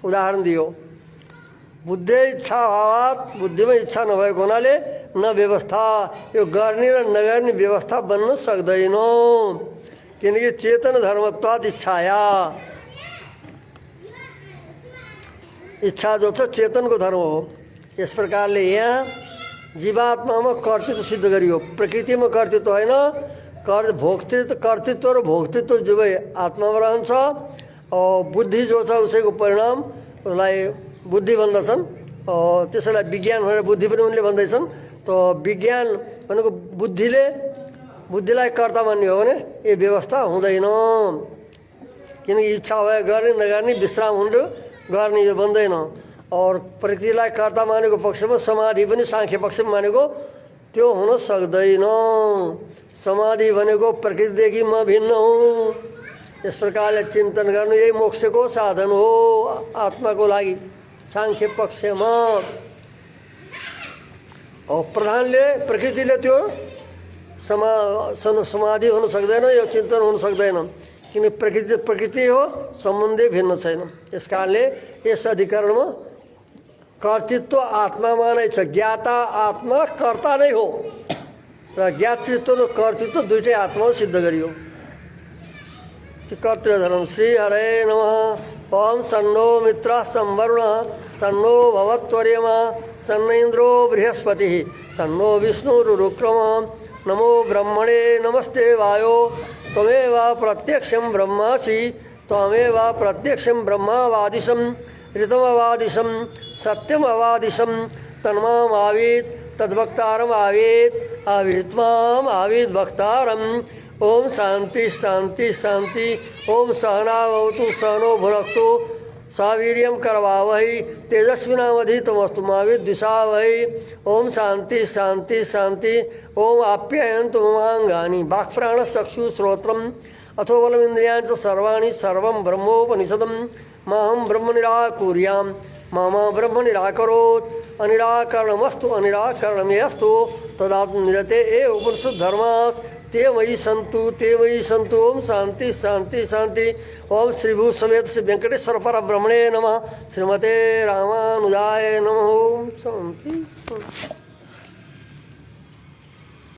उदाहरण दियो। बुद्धि इच्छा भावात, बुद्धिमा इच्छा नभएको हुनाले न व्यवस्था, यो गर्ने र नगर्ने व्यवस्था बन्न सक्दैन। किनकि चेतन धर्मत्वात् इच्छाया, इच्छा जो छ चेतनको धर्म हो। यस प्रकारले यहाँ जीवात्मामा कर्तृत्व सिद्ध गरियो। प्रकृतिमा कर्तृत्व होइन, कर्तृत्व र भोक्तृत्व दुवै आत्मामा रहन्छ। और बुद्धि जो छ उसैको परिणाम उसलाई बुद्धि भन्दछन्। त्यसैलाई विज्ञान भनेर बुद्धि पनि उनले भन्दैछन्। त विज्ञान भनेको बुद्धिलाई कर्ता मान्ने हो भने यो व्यवस्था हुँदैन। किनकि इच्छा भए गर्ने नगर्ने, विश्राम हुनु गर्ने, यो बन्दैन। और प्रकृतिलाई कर्ता मानेको पक्षमा समाधि पनि सांख्य पक्षमा मानेको त्यो हुन सक्दैन। समाधि भनेको प्रकृतिदेखि म भिन्न हुँ, यस प्रकारले चिन्तन गर्नु यही मोक्षको साधन हो आत्माको लागि सांख्य पक्षमा। और प्रधानले प्रकृतिले त्यो समाधि हुन सक्दैन, यो चिन्तन हुन सक्दैन। किन प्रकृति हो, सम्बन्धै भिन्न छैन। यस कारणले यस अधिकरणमा कर्तृत्व आत्मामा नै छ। ज्ञाता आत्मा कर्ता नै हो र ज्ञातृत्व र कर्तृत्व दुईटै आत्मा सिद्ध गरियो। कर्तृधर्म। श्री हरे नमः। ओम सन्नो मित्र संवरुण सन्नो भवत्वर्यमा सन्न इंद्रो बृहस्पति सन्नो विष्णुरुक्रम। नमो ब्रह्मणे नमस्ते वायो त्वमेव प्रत्यक्षं ब्रह्मासि त्वमेव प्रत्यक्षं ब्रह्मावादिशं ऋतमवादिशं सत्यमवादिशं तन्माम आवीत तद्वक्तारम आवीत आवित्वाम आवीत वक्तारम। ओम शांति शांति शांति। ओम सहनावतु सहनो भुनक्तु सावीर्यं करवावहै तेजस्विनावधीतमस्तु मा विद्विषावहै। ओम शांति शांति शांति। ओम आप्यायन्तु ममांगानि वाक्प्राणश्चक्षुश्रोत्रम् अथो बलमिन्द्रियाणि च सर्वाणि सर्वं ब्रह्मोपनिषदं माहं ब्रह्म निराकुर्यां मामा ब्रह्म निराकरोत्। अनिराकरणमस्तु अनिराकरणमेस्तु तदात्मनिरते एव उपनिषद् धर्मास् ते मयि सन्तु। ओम शांति शांति शांति। ओम श्री भू समेत श्री वेंकटेश्वर परब्रह्मणे नमः। श्रीमते रामानुजाय नमः। ओम शांति।